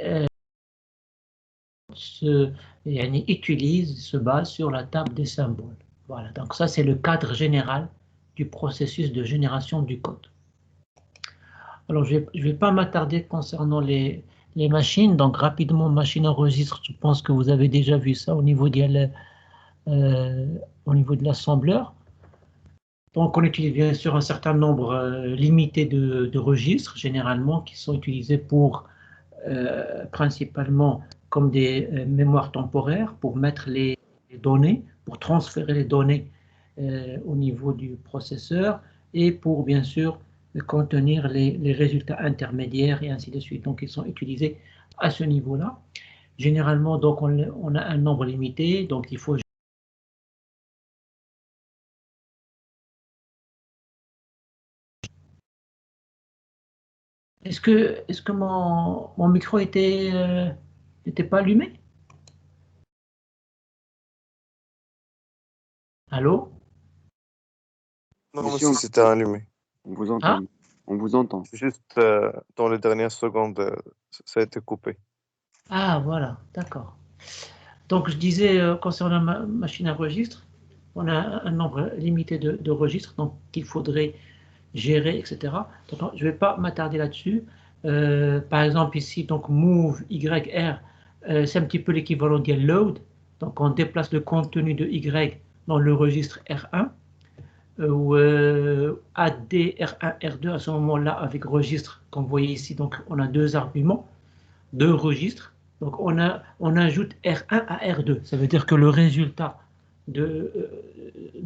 euh, se base sur la table des symboles. Voilà, donc ça c'est le cadre général du processus de génération du code. Alors je vais pas m'attarder concernant les machines, donc rapidement machine à registre, je pense que vous avez déjà vu ça au niveau de l'assembleur. Donc on utilise bien sûr un certain nombre limité de registres, généralement, qui sont utilisés pour principalement comme des mémoires temporaires pour mettre les données, pour transférer les données au niveau du processeur et pour bien sûr contenir les résultats intermédiaires et ainsi de suite. Donc ils sont utilisés à ce niveau-là. Généralement, donc on a un nombre limité, donc il faut... Est-ce que mon micro n'était pas allumé? Allô? Non, mais Monsieur, si c'était allumé. on vous entend. Ah, On vous entend. C'est juste dans les dernières secondes, ça a été coupé. ah, voilà, d'accord. Donc, je disais, concernant ma machine à registre, on a un nombre limité de registres, donc qu'il faudrait gérer, etc. Donc, je ne vais pas m'attarder là-dessus. Par exemple, ici, donc move YR, c'est un petit peu l'équivalent de load. Donc, on déplace le contenu de Y dans le registre R1, ou add R1, R2 à ce moment-là avec registre, comme vous voyez ici. Donc, on a deux arguments, deux registres. Donc, on ajoute R1 à R2. Ça veut dire que le résultat de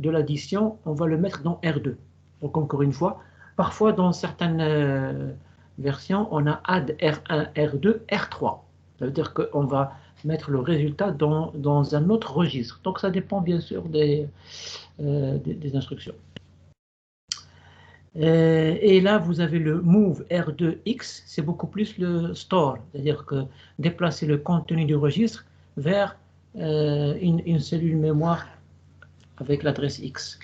l'addition, on va le mettre dans R2. Donc, encore une fois, parfois dans certaines versions, on a add R1, R2, R3. Ça veut dire qu'on va mettre le résultat dans un autre registre. Donc, ça dépend bien sûr des instructions. Et là, vous avez le move R2X, c'est beaucoup plus le store, c'est-à-dire que déplacer le contenu du registre vers une cellule mémoire avec l'adresse X.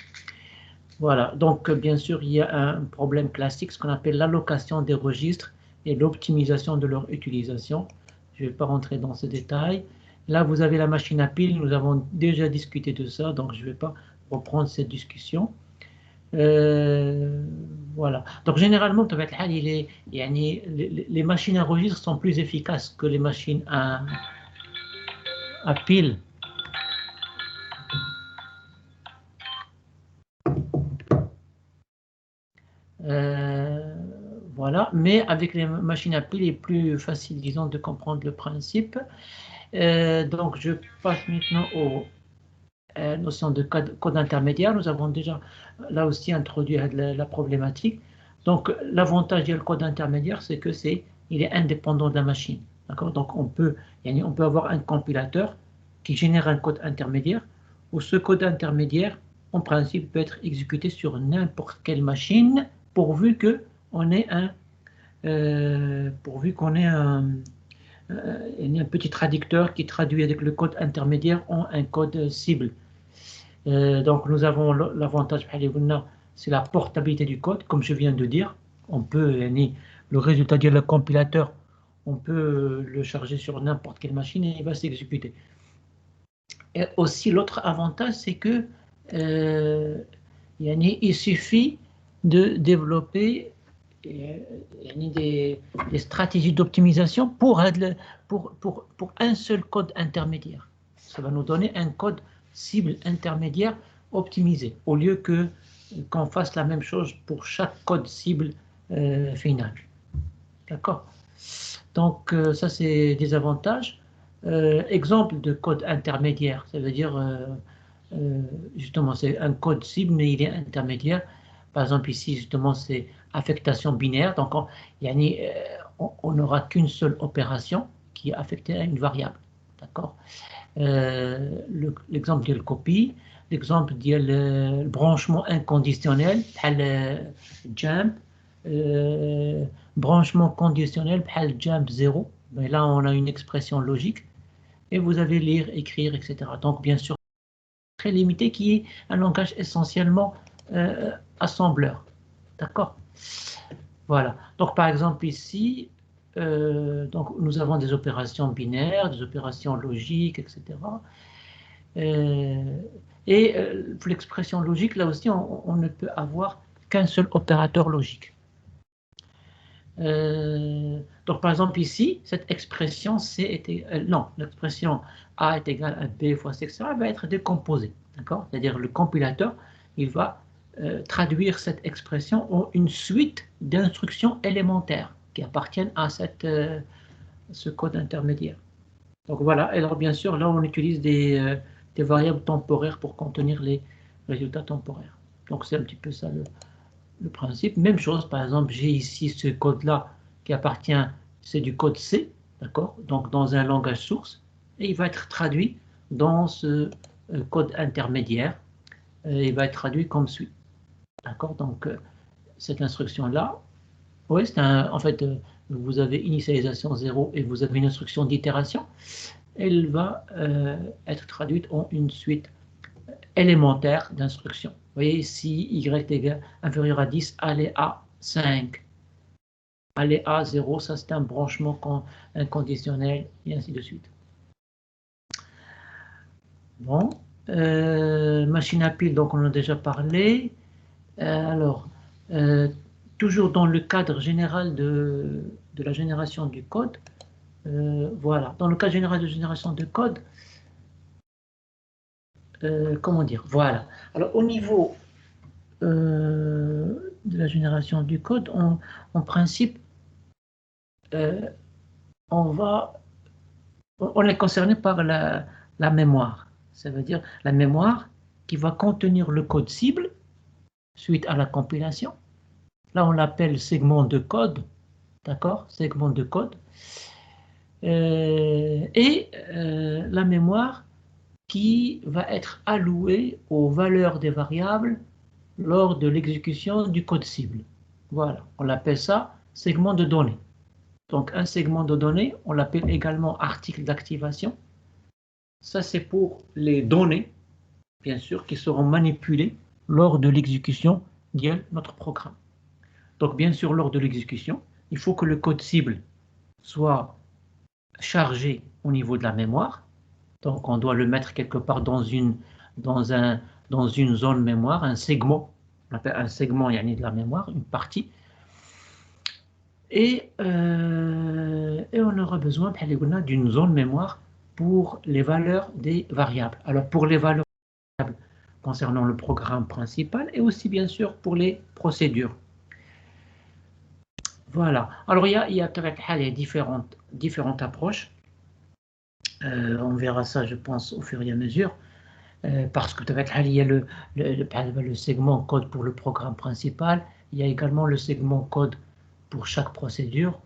Voilà, donc bien sûr, il y a un problème classique, ce qu'on appelle l'allocation des registres et l'optimisation de leur utilisation. Je ne vais pas rentrer dans ce détail. Là, vous avez la machine à piles, nous avons déjà discuté de ça, donc je ne vais pas reprendre cette discussion. Voilà. Donc généralement, les machines à registre sont plus efficaces que les machines à piles. Voilà, mais avec les machines à piles, il est plus facile, disons, de comprendre le principe. Donc je passe maintenant aux notions de code intermédiaire. Nous avons déjà là aussi introduit la problématique. Donc l'avantage du code intermédiaire, c'est que il est indépendant de la machine. D'accord? Donc on peut avoir un compilateur qui génère un code intermédiaire, où ce code intermédiaire, en principe, peut être exécuté sur n'importe quelle machine, pourvu qu'on ait un petit traducteur qui traduit avec le code intermédiaire en un code cible. Donc nous avons l'avantage, c'est la portabilité du code, comme je viens de dire. On peut, le résultat du compilateur, on peut le charger sur n'importe quelle machine et il va s'exécuter. Et aussi l'autre avantage, c'est que il suffit de développer des stratégies d'optimisation pour un seul code intermédiaire. Ça va nous donner un code cible intermédiaire optimisé, au lieu qu'on fasse la même chose pour chaque code cible final. D'accord? Donc, ça, c'est des avantages. Exemple de code intermédiaire, ça veut dire, justement, c'est un code cible, mais il est intermédiaire. Par exemple, ici, justement, c'est affectation binaire. Donc, on n'aura qu'une seule opération qui est affectée à une variable. D'accord? L'exemple de la copie, l'exemple de branchement inconditionnel, jump, branchement conditionnel, jump 0. Mais là, on a une expression logique. Et vous avez lire, écrire, etc. Donc, bien sûr, très limité, qui est un langage essentiellement assembleur. D'accord? Voilà. Donc, par exemple, ici, donc nous avons des opérations binaires, des opérations logiques, etc. Pour l'expression logique, là aussi, on ne peut avoir qu'un seul opérateur logique. Donc, par exemple, ici, cette expression C est non, l'expression A est égale à B fois C, etc., va être décomposée. D'accord? C'est-à-dire le compilateur, il va traduire cette expression en une suite d'instructions élémentaires qui appartiennent à ce code intermédiaire. Donc voilà, et alors bien sûr, là on utilise des variables temporaires pour contenir les résultats temporaires. Donc c'est un petit peu ça le principe. Même chose, par exemple, j'ai ici ce code-là qui appartient, c'est du code C, d'accord? Donc dans un langage source, et il va être traduit dans ce code intermédiaire, il va être traduit comme suit. D'accord? Donc cette instruction-là, oui, c'est en fait, vous avez initialisation 0 et vous avez une instruction d'itération. Elle va être traduite en une suite élémentaire d'instructions. Vous voyez, si y est inférieur à 10, allez à 5. Allez à 0, ça c'est un branchement inconditionnel, et ainsi de suite. Bon, machine à pile, donc on en a déjà parlé. Alors, toujours dans le cadre général de la génération du code, voilà, dans le cadre général de génération de code, comment dire, voilà. Alors, au niveau de la génération du code, en principe, on est concerné par la mémoire. Ça veut dire la mémoire qui va contenir le code cible suite à la compilation. Là, on l'appelle segment de code, d'accord? Segment de code. La mémoire qui va être allouée aux valeurs des variables lors de l'exécution du code cible. Voilà, on l'appelle ça segment de données. Donc un segment de données, on l'appelle également article d'activation. Ça c'est pour les données, bien sûr, qui seront manipulées lors de l'exécution de notre programme. Donc bien sûr, lors de l'exécution, il faut que le code cible soit chargé au niveau de la mémoire. Donc on doit le mettre quelque part dans une zone mémoire, un segment. On appelle un segment de la mémoire, une partie. Et on aura besoin d'une zone mémoire pour les valeurs des variables. Alors pour les valeurs concernant le programme principal et aussi bien sûr pour les procédures. Voilà. Alors il y a différentes approches. On verra ça, je pense, au fur et à mesure. Parce que il y a le segment code pour le programme principal. Il y a également le segment code pour chaque procédure.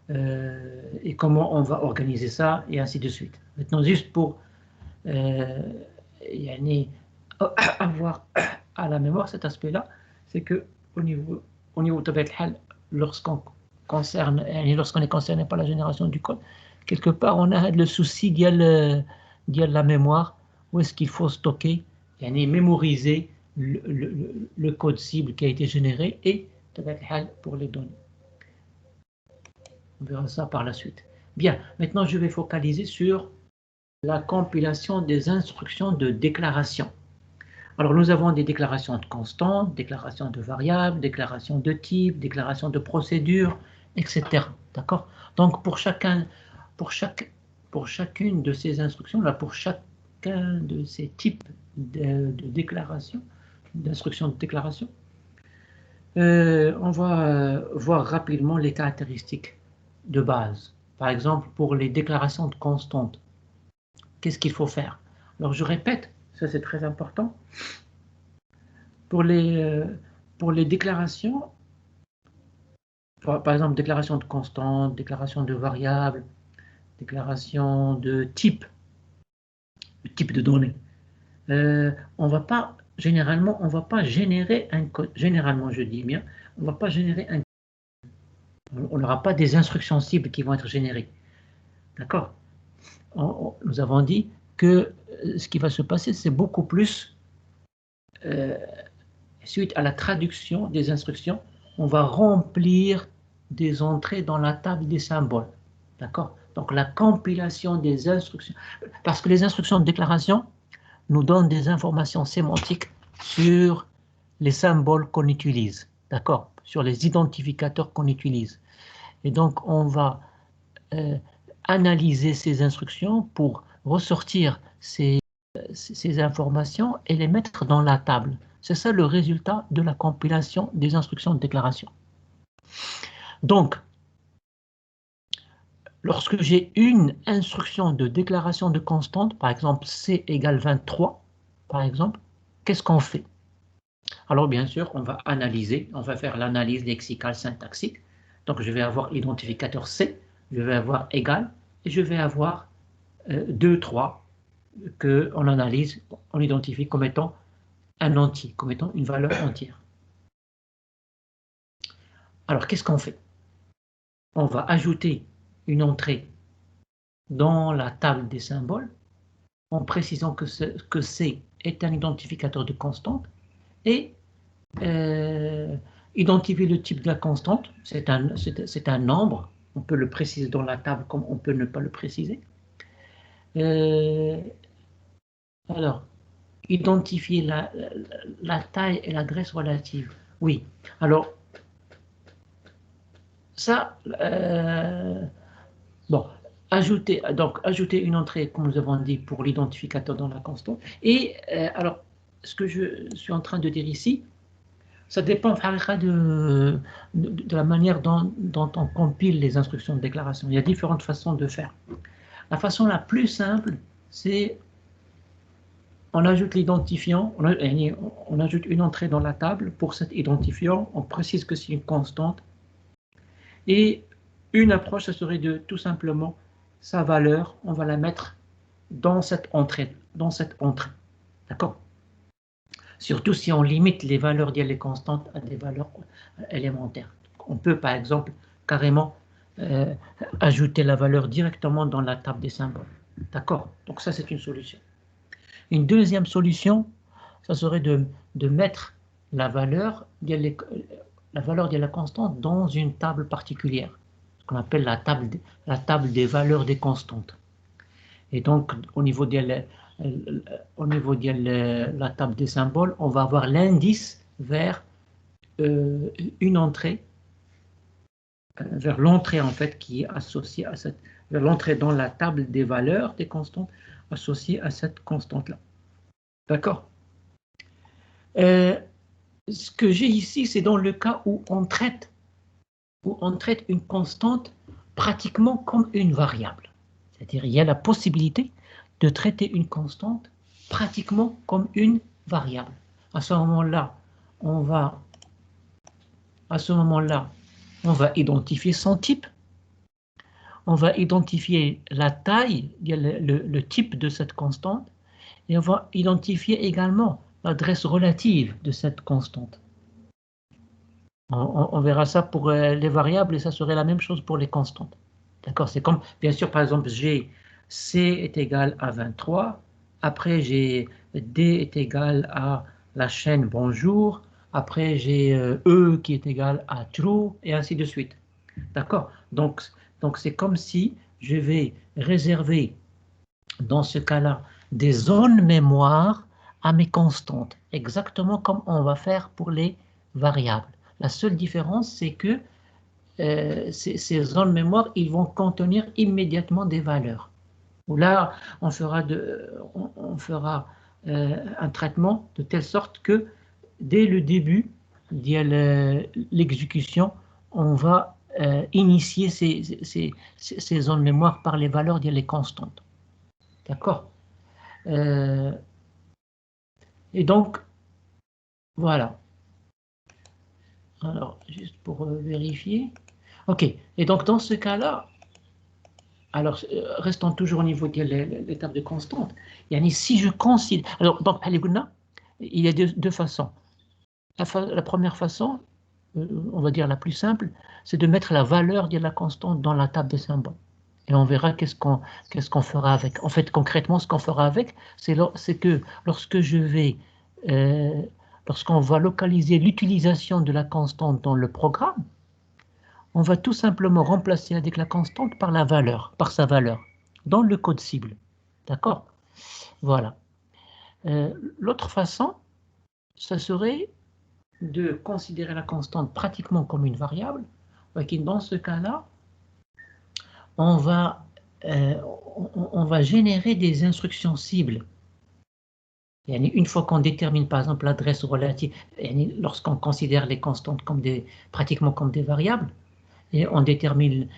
Et comment on va organiser ça, et ainsi de suite. Maintenant, juste pour avoir à la mémoire cet aspect-là, c'est que au niveau lorsqu'on est concerné par la génération du code, quelque part, on a le souci de la mémoire, où est-ce qu'il faut stocker, mémoriser le code cible qui a été généré, et pour les données. On verra ça par la suite. Bien, maintenant je vais focaliser sur la compilation des instructions de déclaration. Alors nous avons des déclarations de constantes, déclarations de variables, déclarations de type, déclarations de procédure, etc. D'accord? Donc pour chacune de ces instructions, là, pour chacun de ces types de déclarations, d'instructions de déclaration, on va voir rapidement les caractéristiques de base. Par exemple, pour les déclarations de constantes, qu'est-ce qu'il faut faire? Alors, je répète, ça c'est très important. Pour les déclarations, par exemple, déclaration de constante, déclaration de variable, déclaration de type de données, généralement, on ne va pas générer un code. Généralement, je dis bien, on ne va pas générer un code. On n'aura pas des instructions cibles qui vont être générées. D'accord? Nous avons dit que ce qui va se passer, c'est beaucoup plus suite à la traduction des instructions, on va remplir des entrées dans la table des symboles. D'accord? Donc la compilation des instructions. Parce que les instructions de déclaration nous donnent des informations sémantiques sur les symboles qu'on utilise. D'accord? Sur les identificateurs qu'on utilise. Et donc on va analyser ces instructions pour ressortir ces informations et les mettre dans la table. C'est ça le résultat de la compilation des instructions de déclaration. Donc, lorsque j'ai une instruction de déclaration de constante, par exemple C égale 23, par exemple, qu'est-ce qu'on fait? Alors bien sûr, on va analyser, on va faire l'analyse lexicale syntaxique. Donc je vais avoir l'identificateur C, je vais avoir égal, et je vais avoir 2, 3, qu'on analyse, on identifie comme étant un entier, comme étant une valeur entière. Alors, qu'est-ce qu'on fait? On va ajouter une entrée dans la table des symboles en précisant que C est un identificateur de constante et identifier le type de la constante, c'est un nombre, on peut le préciser dans la table comme on peut ne pas le préciser. Alors, identifier la taille et l'adresse relative. Oui, alors, ça, bon, ajouter une entrée, comme nous avons dit, pour l'identificateur dans la constante. Et alors, ce que je suis en train de dire ici, ça dépend de la manière dont on compile les instructions de déclaration. Il y a différentes façons de faire. La façon la plus simple, c'est on ajoute l'identifiant, on ajoute une entrée dans la table pour cet identifiant, on précise que c'est une constante. Et une approche, ce serait de tout simplement sa valeur, on va la mettre dans cette entrée. D'accord? Surtout si on limite les valeurs des constantes à des valeurs élémentaires. On peut par exemple carrément ajouter la valeur directement dans la table des symboles. D'accord? Donc ça, c'est une solution. Une deuxième solution, ça serait de mettre la valeur de la constante dans une table particulière, ce qu'on appelle la table des valeurs des constantes. Et donc, au niveau de la table des symboles, on va avoir l'indice vers une entrée, vers l'entrée en fait qui est associée à vers l'entrée dans la table des valeurs des constantes associée à cette constante-là. D'accord? Ce que j'ai ici, c'est dans le cas où on traite une constante pratiquement comme une variable. C'est-à-dire il y a la possibilité de traiter une constante pratiquement comme une variable. À ce moment-là, on va identifier son type, on va identifier la taille, le type de cette constante, et on va identifier également l'adresse relative de cette constante. On verra ça pour les variables et ça serait la même chose pour les constantes. D'accord? C'est comme, bien sûr, par exemple, j'ai C est égal à 23, après j'ai D est égal à la chaîne bonjour, après j'ai E qui est égal à true, et ainsi de suite. D'accord? Donc c'est comme si je vais réserver, dans ce cas-là, des zones mémoire à mes constantes, exactement comme on va faire pour les variables. La seule différence, c'est que ces zones mémoire, ils vont contenir immédiatement des valeurs. Là, on fera un traitement de telle sorte que dès le début de l'exécution, on va initier ces zones mémoire par les valeurs des constantes. D'accord? Et donc, voilà. Alors, juste pour vérifier. OK. Et donc, dans ce cas-là, alors, restons toujours au niveau de l'étape de constante. Si je considère... Alors, donc, il y a deux façons. La première façon, on va dire la plus simple, c'est de mettre la valeur de la constante dans la table des symboles. Et on verra qu'est-ce qu'on fera avec. En fait, concrètement, ce qu'on fera avec, c'est que lorsqu'on va localiser l'utilisation de la constante dans le programme, on va tout simplement remplacer avec la constante par la valeur, par sa valeur, dans le code cible. D'accord? Voilà. L'autre façon, ça serait de considérer la constante pratiquement comme une variable. Dans ce cas-là, on va, on va générer des instructions cibles. Une fois qu'on détermine par exemple l'adresse relative, lorsqu'on considère les constantes comme pratiquement comme des variables, et on détermine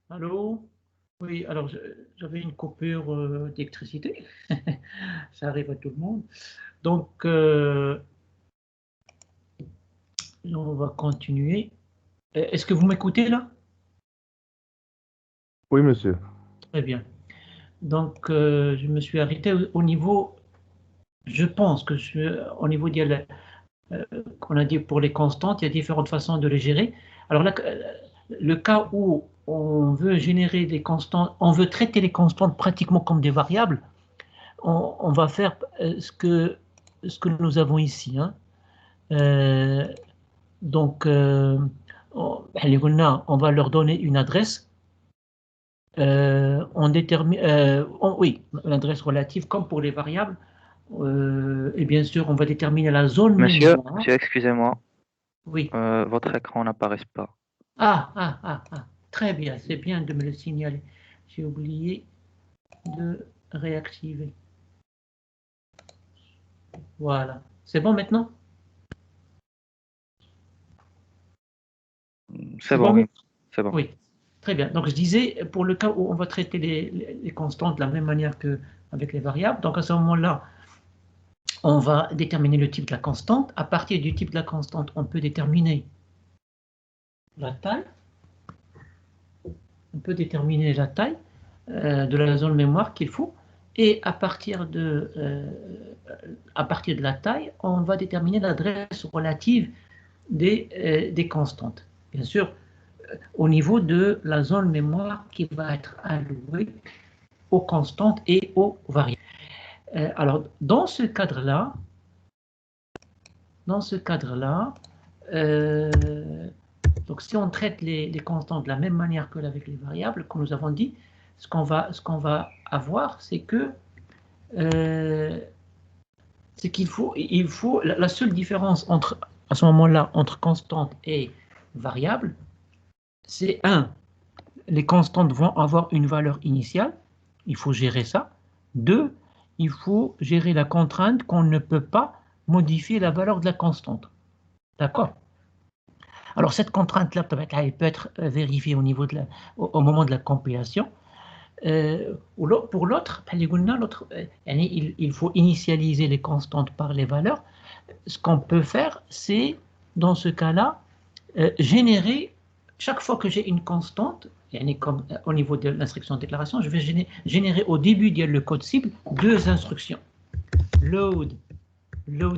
Allô? Oui, alors j'avais une coupure d'électricité. Ça arrive à tout le monde. Donc, on va continuer. Est-ce que vous m'écoutez là? Oui, monsieur. Très bien. Donc, je me suis arrêté au niveau, je pense que au niveau qu'on a dit pour les constantes, il y a différentes façons de les gérer. Alors là, le cas où on veut générer des constantes, on veut traiter les constantes pratiquement comme des variables, on va faire ce que nous avons ici. Hein. Euh, donc, on va leur donner une adresse. On détermine, oui, une adresse relative comme pour les variables. Et bien sûr, on va déterminer la zone mémoire. Monsieur, excusez-moi, Oui. votre écran n'apparaît pas. Très bien, c'est bien de me le signaler. J'ai oublié de... réactiver. Voilà. C'est bon maintenant? C'est bon, oui. C'est bon. Oui. Très bien. Donc, je disais, pour le cas où on va traiter les constantes de la même manière qu'avec les variables, donc à ce moment-là, on va déterminer le type de la constante. À partir du type de la constante, on peut déterminer la taille. On peut déterminer la taille de la zone mémoire qu'il faut. Et à partir de la taille, on va déterminer l'adresse relative des constantes. Bien sûr, au niveau de la zone mémoire qui va être allouée aux constantes et aux variables. Alors, dans ce cadre-là, donc si on traite les constantes de la même manière que avec les variables, comme nous avons dit, ce qu'on va avoir, c'est que la seule différence à ce moment-là entre constante et variable, c'est les constantes vont avoir une valeur initiale, il faut gérer ça. 2, il faut gérer la contrainte qu'on ne peut pas modifier la valeur de la constante. D'accord? Alors cette contrainte-là, elle peut être vérifiée au moment de la compilation. Pour l'autre, il faut initialiser les constantes par les valeurs. Ce qu'on peut faire, c'est, dans ce cas-là, générer, chaque fois que j'ai une constante, comme au niveau de l'instruction de déclaration, je vais générer au début le code cible 2 instructions. Load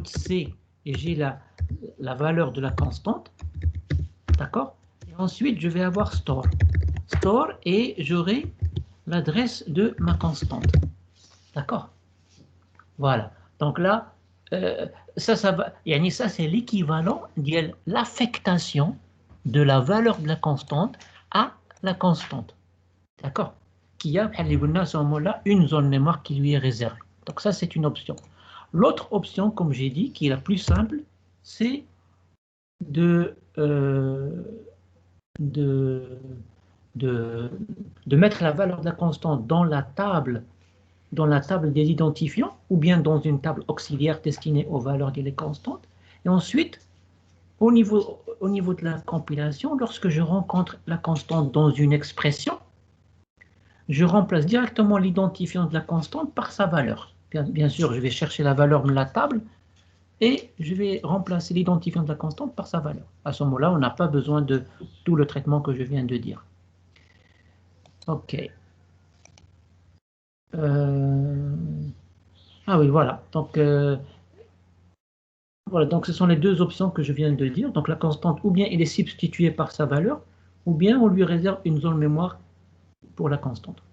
C, et j'ai la valeur de la constante. D'accord? Et ensuite, je vais avoir store. Store, et j'aurai l'adresse de ma constante. D'accord? Voilà. Donc là, ça c'est l'équivalent de l'affectation de la valeur de la constante à la constante. D'accord? Qui a, à ce moment-là, une zone mémoire qui lui est réservée. Donc ça, c'est une option. L'autre option, comme j'ai dit, qui est la plus simple, c'est de mettre la valeur de la constante dans la table des identifiants, ou bien dans une table auxiliaire destinée aux valeurs des constantes. Et ensuite, au niveau de la compilation, lorsque je rencontre la constante dans une expression, je remplace directement l'identifiant de la constante par sa valeur. Bien sûr, je vais chercher la valeur de la table et je vais remplacer l'identifiant de la constante par sa valeur. À ce moment-là, on n'a pas besoin de tout le traitement que je viens de dire. OK. Ah oui, voilà. Donc, ce sont les 2 options que je viens de dire. Donc la constante, ou bien elle est substituée par sa valeur, ou bien on lui réserve une zone mémoire pour la constante.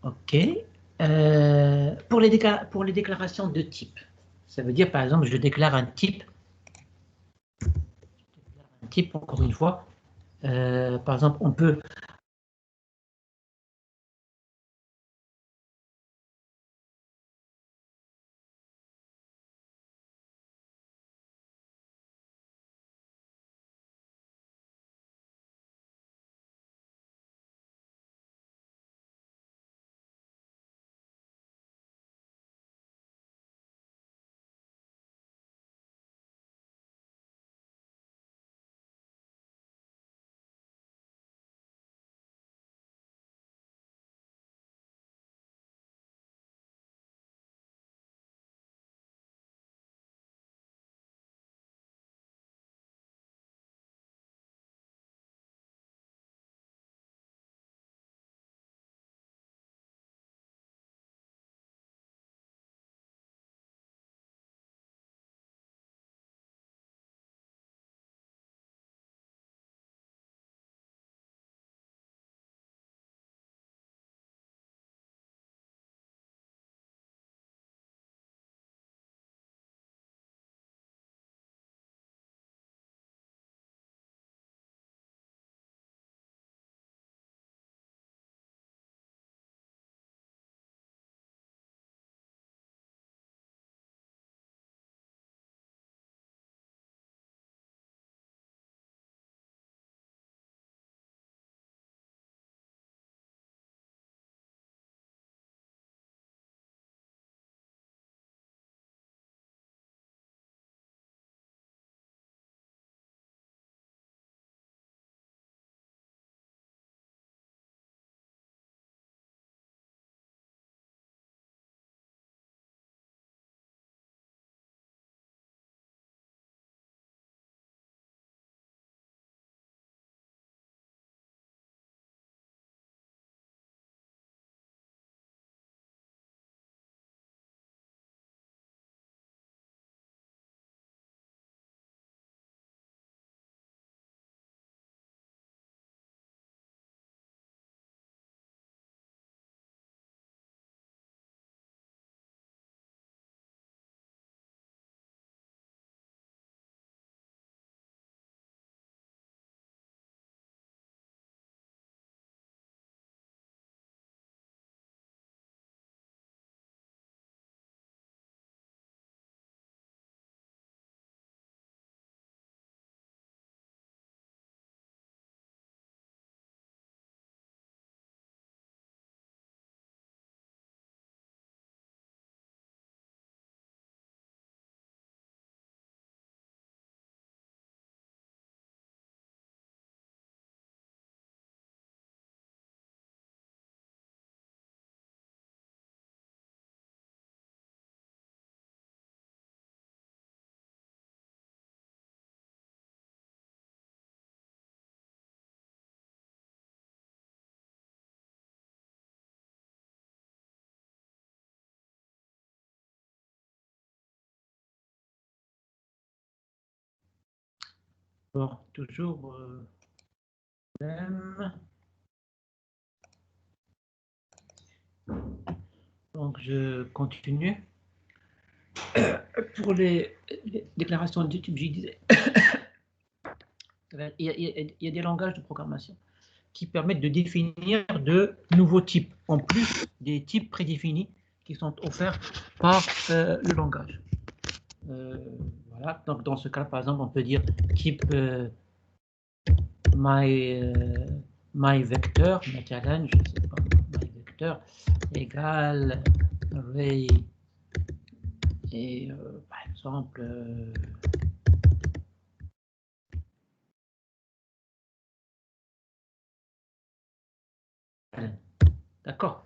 OK. Pour les déclarations de type, ça veut dire par exemple, je déclare un type, encore une fois. Par exemple, on peut Bon, toujours même. Donc, je continue. Pour les déclarations de type, je disais, il y a des langages de programmation qui permettent de définir de nouveaux types, en plus des types prédéfinis qui sont offerts par le langage. Voilà, donc dans ce cas, par exemple, on peut dire type myVector, مثلا, je sais pas, myVector égale array, et par exemple, d'accord.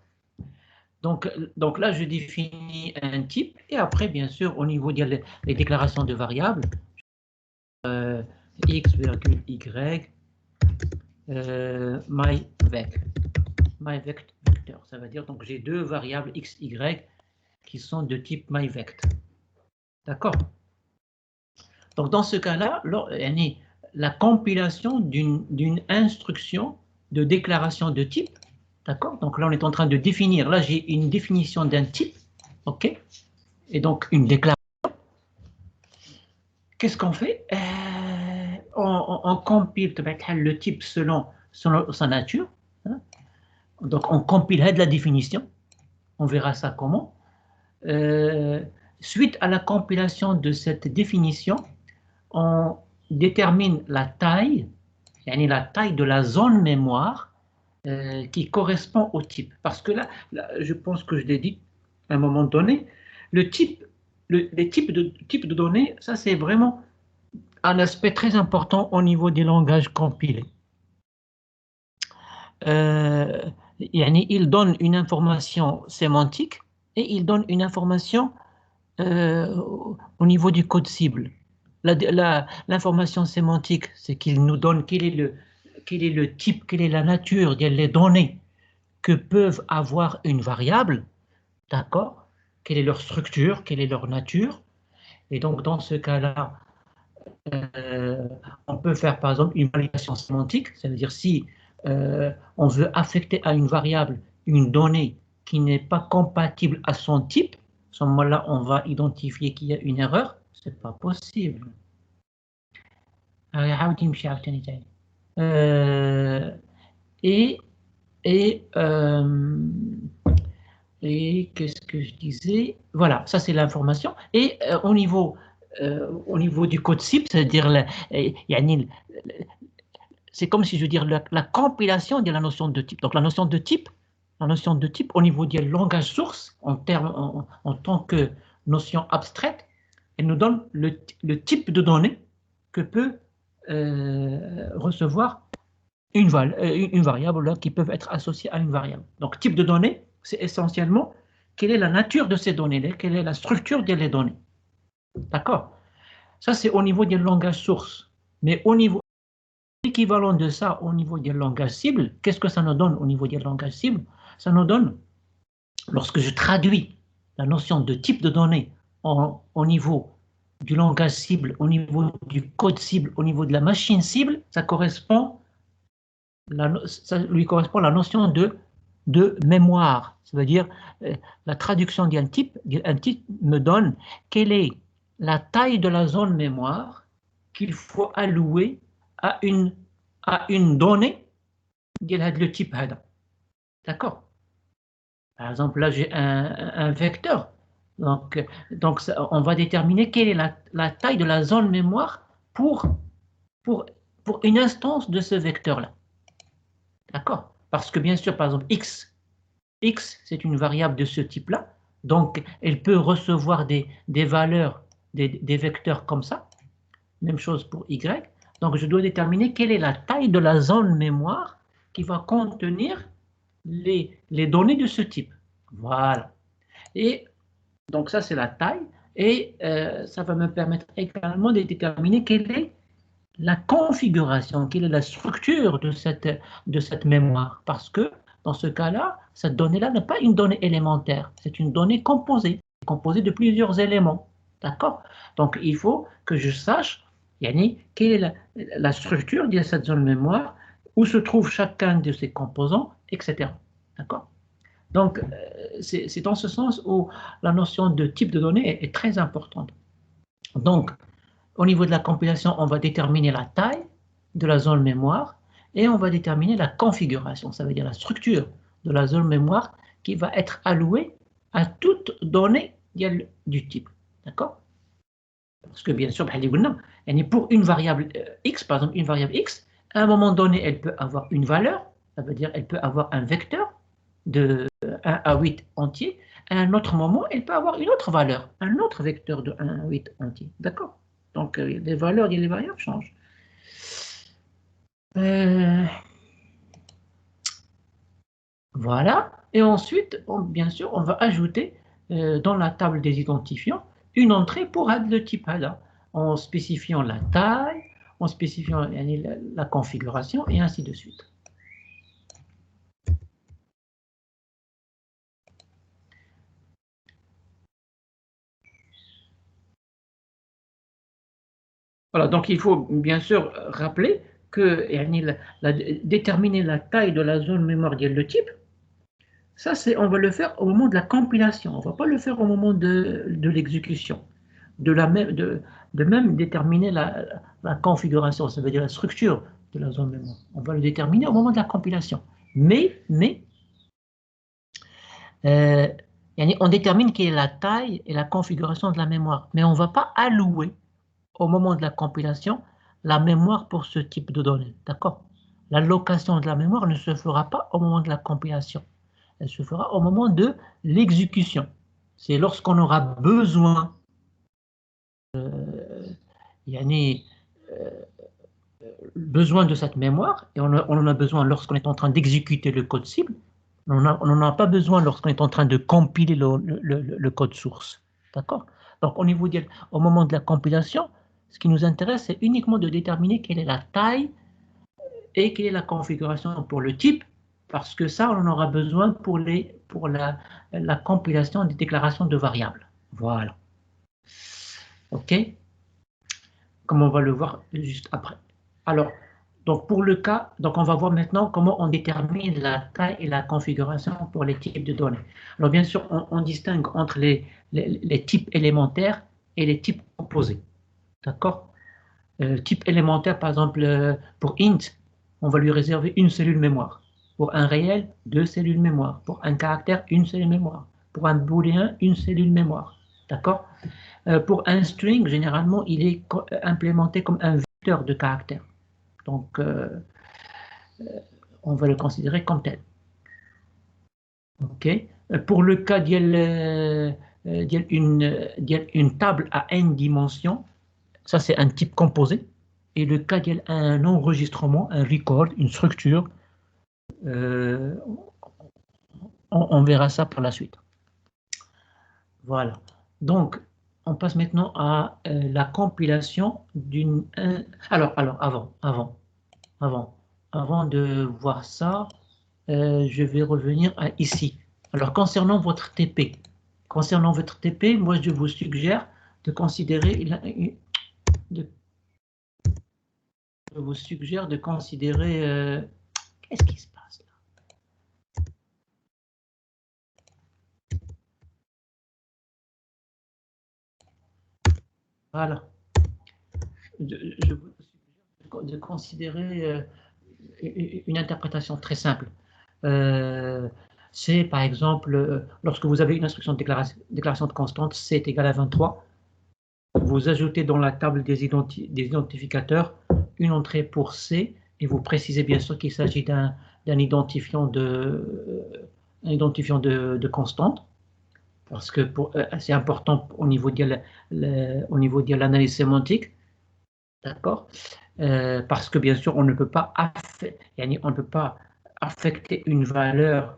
Donc là, je définis un type et après, bien sûr, au niveau des déclarations de variables, x virgule y, myVector, ça veut dire donc j'ai deux variables x, y qui sont de type myVect. D'accord? Donc dans ce cas-là, la compilation d'une instruction de déclaration de type, d'accord? Donc là, on est en train de définir, là j'ai une définition d'un type, ok? Et donc une déclaration. Qu'est-ce qu'on fait? On compile le type selon sa nature. Hein? Donc on compile de la définition. On verra ça comment. Suite à la compilation de cette définition, on détermine la taille de la zone mémoire qui correspond au type. Parce que là, je pense que je l'ai dit à un moment donné, les types de données, ça c'est vraiment un aspect très important au niveau des langages compilés. Il donne une information sémantique et il donne une information au niveau du code cible. L'information sémantique, c'est qu'il nous donne quel est le type, quelle est la nature des données que peuvent avoir une variable, d'accord? Quelle est leur structure, quelle est leur nature. Et donc, dans ce cas-là, on peut faire par exemple une validation sémantique, ça veut dire si on veut affecter à une variable une donnée qui n'est pas compatible à son type, à ce moment-là, on va identifier qu'il y a une erreur, c'est pas possible. Et qu'est-ce que je disais? Voilà, ça c'est l'information. Et au niveau du code cible, c'est-à-dire c'est comme si je veux dire la compilation de la notion de type. Donc la notion de type au niveau du langage source, en tant que notion abstraite, elle nous donne le type de données que peut recevoir une variable là, qui peuvent être associées à une variable. Donc type de données, c'est essentiellement quelle est la nature de ces données-là, quelle est la structure des données. D'accord? Ça, c'est au niveau du langage source. Mais au niveau équivalent de ça, au niveau du langage cible, qu'est-ce que ça nous donne au niveau du langage cible? Ça nous donne, lorsque je traduis la notion de type de données au niveau du langage cible, au niveau du code cible, au niveau de la machine cible, ça lui correspond la notion de mémoire. Ça veut dire, la traduction d'un type me donne quelle est la taille de la zone mémoire qu'il faut allouer à une donnée le type هذا. D'accord? Par exemple, là, j'ai un vecteur. Donc on va déterminer quelle est la taille de la zone mémoire pour une instance de ce vecteur-là. D'accord? Parce que bien sûr, par exemple, x, c'est une variable de ce type-là. Donc, elle peut recevoir des valeurs, des vecteurs comme ça. Même chose pour y. Donc, je dois déterminer quelle est la taille de la zone mémoire qui va contenir les données de ce type. Voilà. Et donc, ça, c'est la taille. Et ça va me permettre également de déterminer quelle est la configuration, quelle est la structure de cette mémoire. Parce que, dans ce cas-là, cette donnée-là n'est pas une donnée élémentaire, c'est une donnée composée de plusieurs éléments. D'accord? Donc, il faut que je sache Yani, quelle est la structure de cette zone mémoire, où se trouve chacun de ses composants, etc. D'accord? Donc, c'est dans ce sens où la notion de type de données est très importante. Donc, au niveau de la compilation, on va déterminer la taille de la zone mémoire et on va déterminer la configuration, ça veut dire la structure de la zone mémoire qui va être allouée à toute donnée du type. D'accord? Parce que bien sûr, pour une variable x, par exemple, une variable x, à un moment donné, elle peut avoir une valeur, ça veut dire elle peut avoir un vecteur de 1 à 8 entier, à un autre moment, elle peut avoir une autre valeur, un autre vecteur de 1 à 8 entier. D'accord? Donc, les valeurs et les variables changent. Voilà. Et ensuite, bien sûr, on va ajouter dans la table des identifiants une entrée pour le type ADA, en spécifiant la taille, en spécifiant la configuration, et ainsi de suite. Voilà, donc il faut bien sûr rappeler que déterminer la taille de la zone mémorielle de type, ça, on va le faire au moment de la compilation, on ne va pas le faire au moment de l'exécution. De même déterminer la configuration, ça veut dire la structure de la zone mémoire. On va le déterminer au moment de la compilation. Mais on détermine quelle est la taille et la configuration de la mémoire, mais on ne va pas allouer au moment de la compilation la mémoire pour ce type de données. D'accord? L'allocation de la mémoire ne se fera pas au moment de la compilation. Elle se fera au moment de l'exécution. C'est lorsqu'on aura besoin besoin de cette mémoire, et on en a besoin lorsqu'on est en train d'exécuter le code cible, on n'en a pas besoin lorsqu'on est en train de compiler le code source. D'accord? Donc, au moment de la compilation, ce qui nous intéresse, c'est uniquement de déterminer quelle est la taille et quelle est la configuration pour le type, parce que ça, on en aura besoin pour la compilation des déclarations de variables. Voilà. OK? Comme on va le voir juste après. Alors, donc pour le cas, donc on va voir maintenant comment on détermine la taille et la configuration pour les types de données. Alors bien sûr, on distingue entre les types élémentaires et les types composés. D'accord? Type élémentaire, par exemple, pour int, on va lui réserver une cellule mémoire. Pour un réel, 2 cellules mémoire. Pour un caractère, une cellule mémoire. Pour un booléen, une cellule mémoire. D'accord? Pour un string, généralement, il est implémenté comme un vecteur de caractère. Donc, on va le considérer comme tel. OK. Pour le cas d'une table à n dimensions, ça c'est un type composé. Et le cas d'un enregistrement, un record, une structure, on verra ça par la suite. Voilà. Donc, on passe maintenant à la compilation d'une... Alors, avant de voir ça, je vais revenir à ici. Alors, concernant votre TP, moi, je vous suggère de considérer... Qu'est-ce qui se passe là? Voilà. Je vous suggère de considérer une interprétation très simple. C'est par exemple, lorsque vous avez une instruction de déclaration de constante, C est égal à 23, vous ajoutez dans la table des identificateurs une entrée pour C, et vous précisez bien sûr qu'il s'agit d'un identifiant de constante, parce que c'est important au niveau de l'analyse sémantique, d'accord, parce que bien sûr on ne peut pas affecter une valeur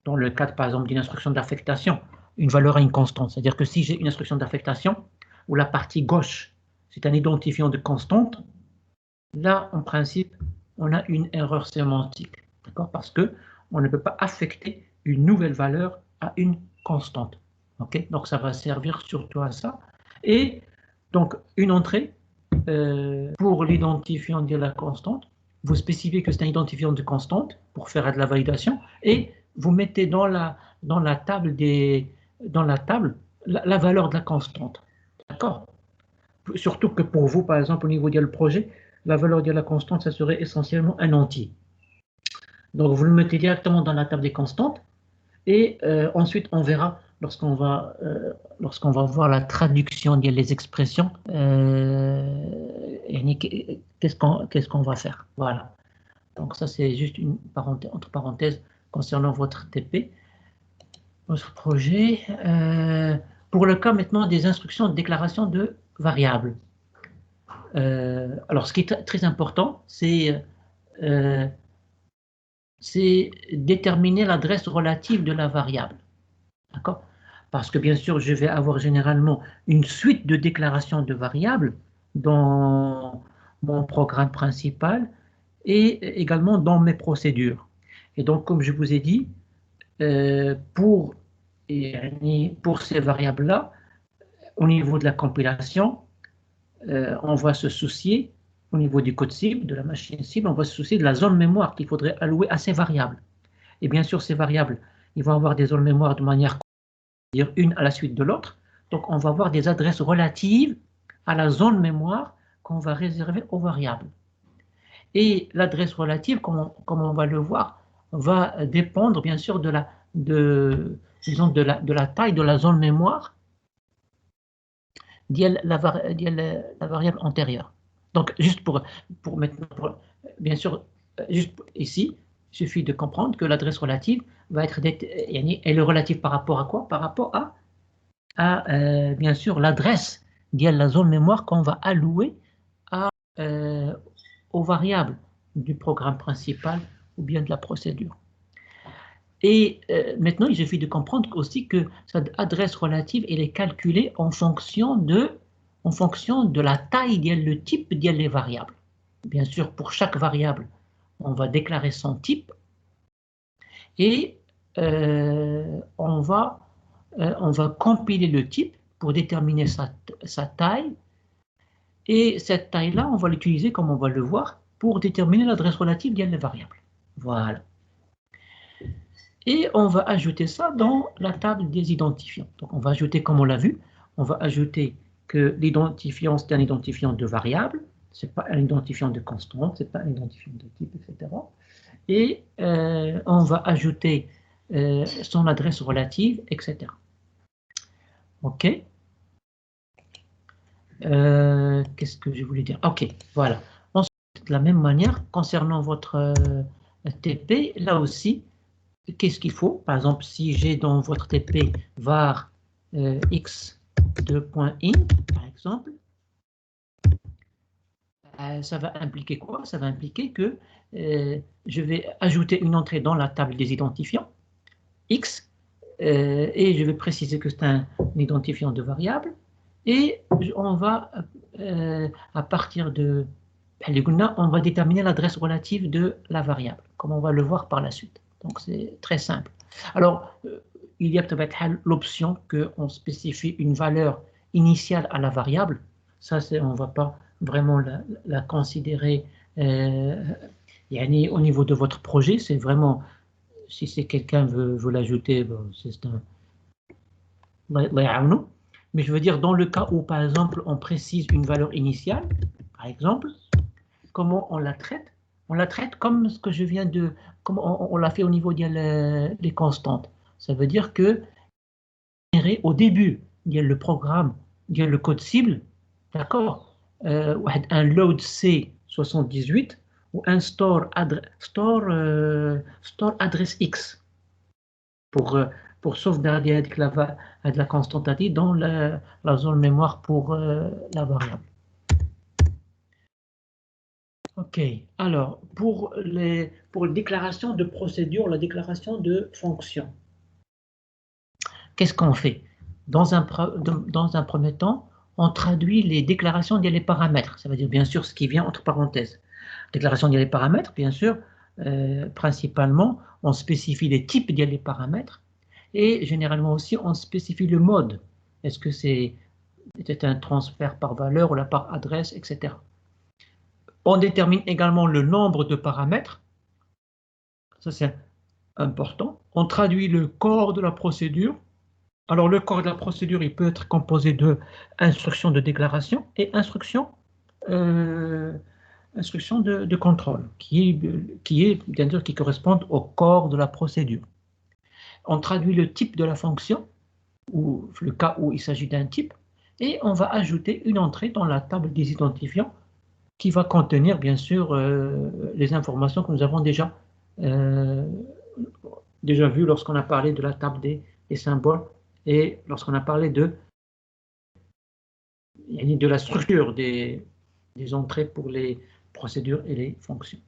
dans le cadre par exemple d'une instruction d'affectation, une valeur à une constante. C'est-à-dire que si j'ai une instruction d'affectation où la partie gauche c'est un identifiant de constante, là en principe on a une erreur sémantique, d'accord, parce que on ne peut pas affecter une nouvelle valeur à une constante. Okay, donc ça va servir surtout à ça. Et donc une entrée pour l'identifiant de la constante, vous spécifiez que c'est un identifiant de constante pour faire de la validation et vous mettez dans la table la valeur de la constante. D'accord? Surtout que pour vous, par exemple, au niveau du projet, la valeur de la constante, ça serait essentiellement un entier. Donc, vous le mettez directement dans la table des constantes et ensuite, on verra lorsqu'on va voir la traduction des expressions, qu'est-ce qu'on va faire. Voilà. Donc, ça, c'est juste une parenthèse, entre parenthèses concernant votre TP, votre projet. Pour le cas maintenant des instructions de déclaration de variables. Alors, ce qui est très important, c'est déterminer l'adresse relative de la variable. D'accord? Parce que bien sûr, je vais avoir généralement une suite de déclarations de variables dans mon programme principal et également dans mes procédures. Et donc, comme je vous ai dit, pour ces variables-là, au niveau de la compilation, on va se soucier, au niveau du code cible, de la machine cible, on va se soucier de la zone mémoire qu'il faudrait allouer à ces variables. Et bien sûr, ces variables, ils vont avoir des zones mémoire de manière dire une à la suite de l'autre. Donc, on va avoir des adresses relatives à la zone mémoire qu'on va réserver aux variables. Et l'adresse relative, comme on va le voir, va dépendre bien sûr de la taille de la zone mémoire de la variable antérieure. Donc, juste pour maintenant, bien sûr, juste ici, il suffit de comprendre que l'adresse relative va être, elle est relative par rapport à quoi? Par rapport à bien sûr, l'adresse de la zone mémoire qu'on va allouer aux variables du programme principal ou bien de la procédure. Et maintenant, il suffit de comprendre aussi que cette adresse relative, elle est calculée en fonction de la taille, le type des variables. Bien sûr, pour chaque variable, on va déclarer son type et on va compiler le type pour déterminer sa taille. Et cette taille-là, on va l'utiliser, comme on va le voir, pour déterminer l'adresse relative des variables. Voilà. Et on va ajouter ça dans la table des identifiants. Donc, on va ajouter, comme on l'a vu, on va ajouter que l'identifiant, c'est un identifiant de variable, ce n'est pas un identifiant de constante, ce n'est pas un identifiant de type, etc. Et on va ajouter son adresse relative, etc. OK. Qu'est-ce que je voulais dire? OK, voilà. Ensuite, de la même manière, concernant votre TP, là aussi, qu'est-ce qu'il faut? Par exemple, si j'ai dans votre TP var x2.in, par exemple, ça va impliquer quoi? Ça va impliquer que je vais ajouter une entrée dans la table des identifiants, x, et je vais préciser que c'est un identifiant de variable, et on va, à partir de on va déterminer l'adresse relative de la variable, comme on va le voir par la suite. Donc, c'est très simple. Alors, il y a peut-être l'option qu'on spécifie une valeur initiale à la variable. Ça, on ne va pas vraiment la considérer au niveau de votre projet. C'est vraiment, si quelqu'un veut l'ajouter, bon, c'est un... Mais je veux dire, dans le cas où, par exemple, on précise une valeur initiale, par exemple, comment on la traite? On la traite comme ce que je viens de... Comme on l'a fait au niveau des constantes. Ça veut dire que au début, il y a le programme, il y a le code cible, d'accord? Un load C78 ou un store adresse X pour sauvegarder avec la constante dans la zone mémoire pour la variable. OK. Alors, pour la déclaration de procédure, la déclaration de fonction, qu'est-ce qu'on fait? Dans un premier temps, on traduit les déclarations des paramètres. Ça veut dire, bien sûr, ce qui vient entre parenthèses. Déclaration des paramètres, bien sûr, principalement, on spécifie les types des paramètres et généralement aussi, on spécifie le mode. Est-ce que c'est était un transfert par valeur ou la par adresse, etc. On détermine également le nombre de paramètres. Ça, c'est important. On traduit le corps de la procédure. Alors, le corps de la procédure, il peut être composé de instructions de déclaration et instructions de contrôle, qui correspondent au corps de la procédure. On traduit le type de la fonction, ou le cas où il s'agit d'un type, et on va ajouter une entrée dans la table des identifiants qui va contenir, bien sûr, les informations que nous avons déjà vues lorsqu'on a parlé de la table des symboles et lorsqu'on a parlé de la structure des entrées pour les procédures et les fonctions.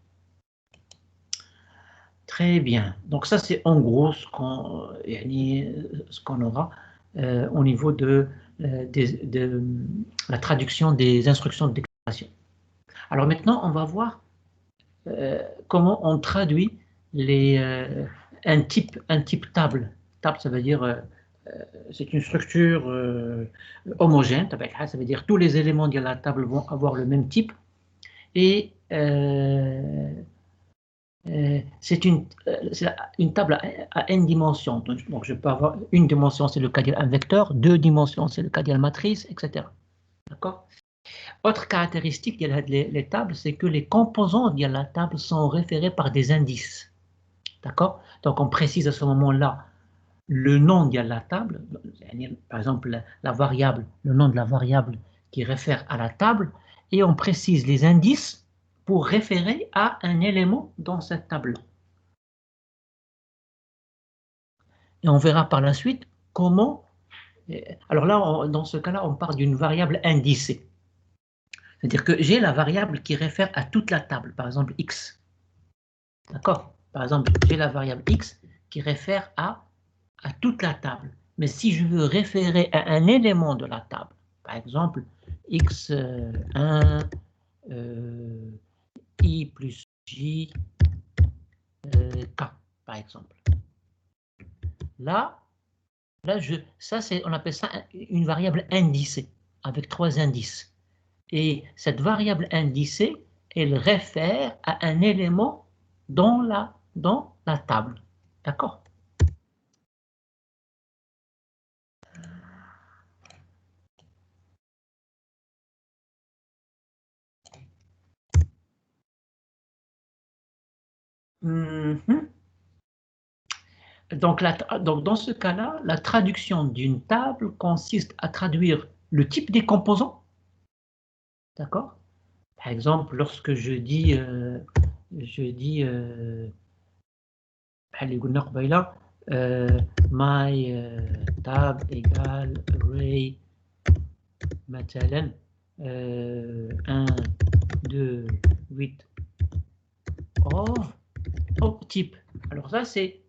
Très bien. Donc ça, c'est en gros ce qu'on aura au niveau de la traduction des instructions de déclaration. Alors maintenant, on va voir comment on traduit un type table. Table, ça veut dire c'est une structure homogène. Ça veut dire tous les éléments de la table vont avoir le même type. Et c'est une table à n dimensions. Donc, je peux avoir une dimension, c'est le cas d'un vecteur, deux dimensions, c'est le cas d'une matrice, etc. D'accord? Autre caractéristique de les tables, c'est que les composants de la table sont référés par des indices. D'accord? Donc, on précise à ce moment-là le nom de la table, par exemple la variable, le nom de la variable qui réfère à la table, et on précise les indices pour référer à un élément dans cette table. Et on verra par la suite comment... Alors là, dans ce cas-là, on parle d'une variable indicée. C'est-à-dire que j'ai la variable qui réfère à toute la table, par exemple x. D'accord? Par exemple, j'ai la variable x qui réfère à toute la table. Mais si je veux référer à un élément de la table, par exemple x1, i plus j, k, par exemple. Là on appelle ça une variable indicée, avec 3 indices. Et cette variable indicée, elle réfère à un élément dans la table. D'accord? Donc, dans ce cas-là, la traduction d'une table consiste à traduire le type des composants. D'accord? Par exemple, lorsque je dis my tab égale array مثلا 1, 2, 8 of type. Alors ça, c'est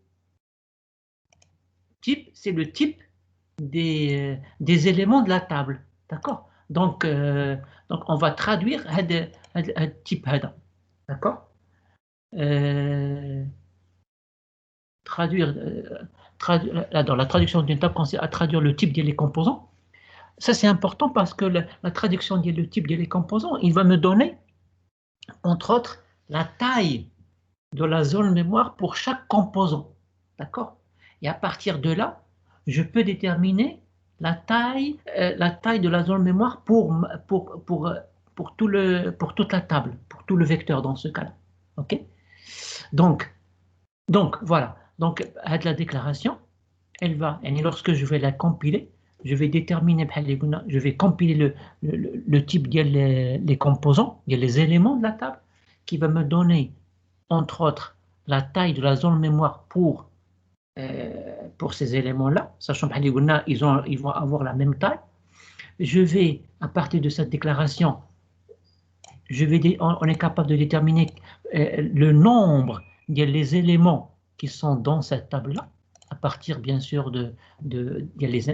type, c'est le type des éléments de la table. D'accord? Donc, on va traduire un type. D'accord? Dans la traduction d'une table consiste à traduire le type des composants. Ça, c'est important parce que la traduction du type des composants, il va me donner, entre autres, la taille de la zone mémoire pour chaque composant. D'accord? Et à partir de là, je peux déterminer la taille de la zone mémoire pour toute la table, pour tout le vecteur dans ce cas-là. OK? Donc voilà. Donc, la déclaration, elle va, et lorsque je vais la compiler, je vais déterminer, je vais compiler le type des composants, les éléments de la table, qui va me donner, entre autres, la taille de la zone mémoire pour ces éléments-là, sachant qu'ils vont avoir la même taille. Je vais, à partir de cette déclaration, on est capable de déterminer le nombre des éléments qui sont dans cette table-là, à partir, bien sûr, les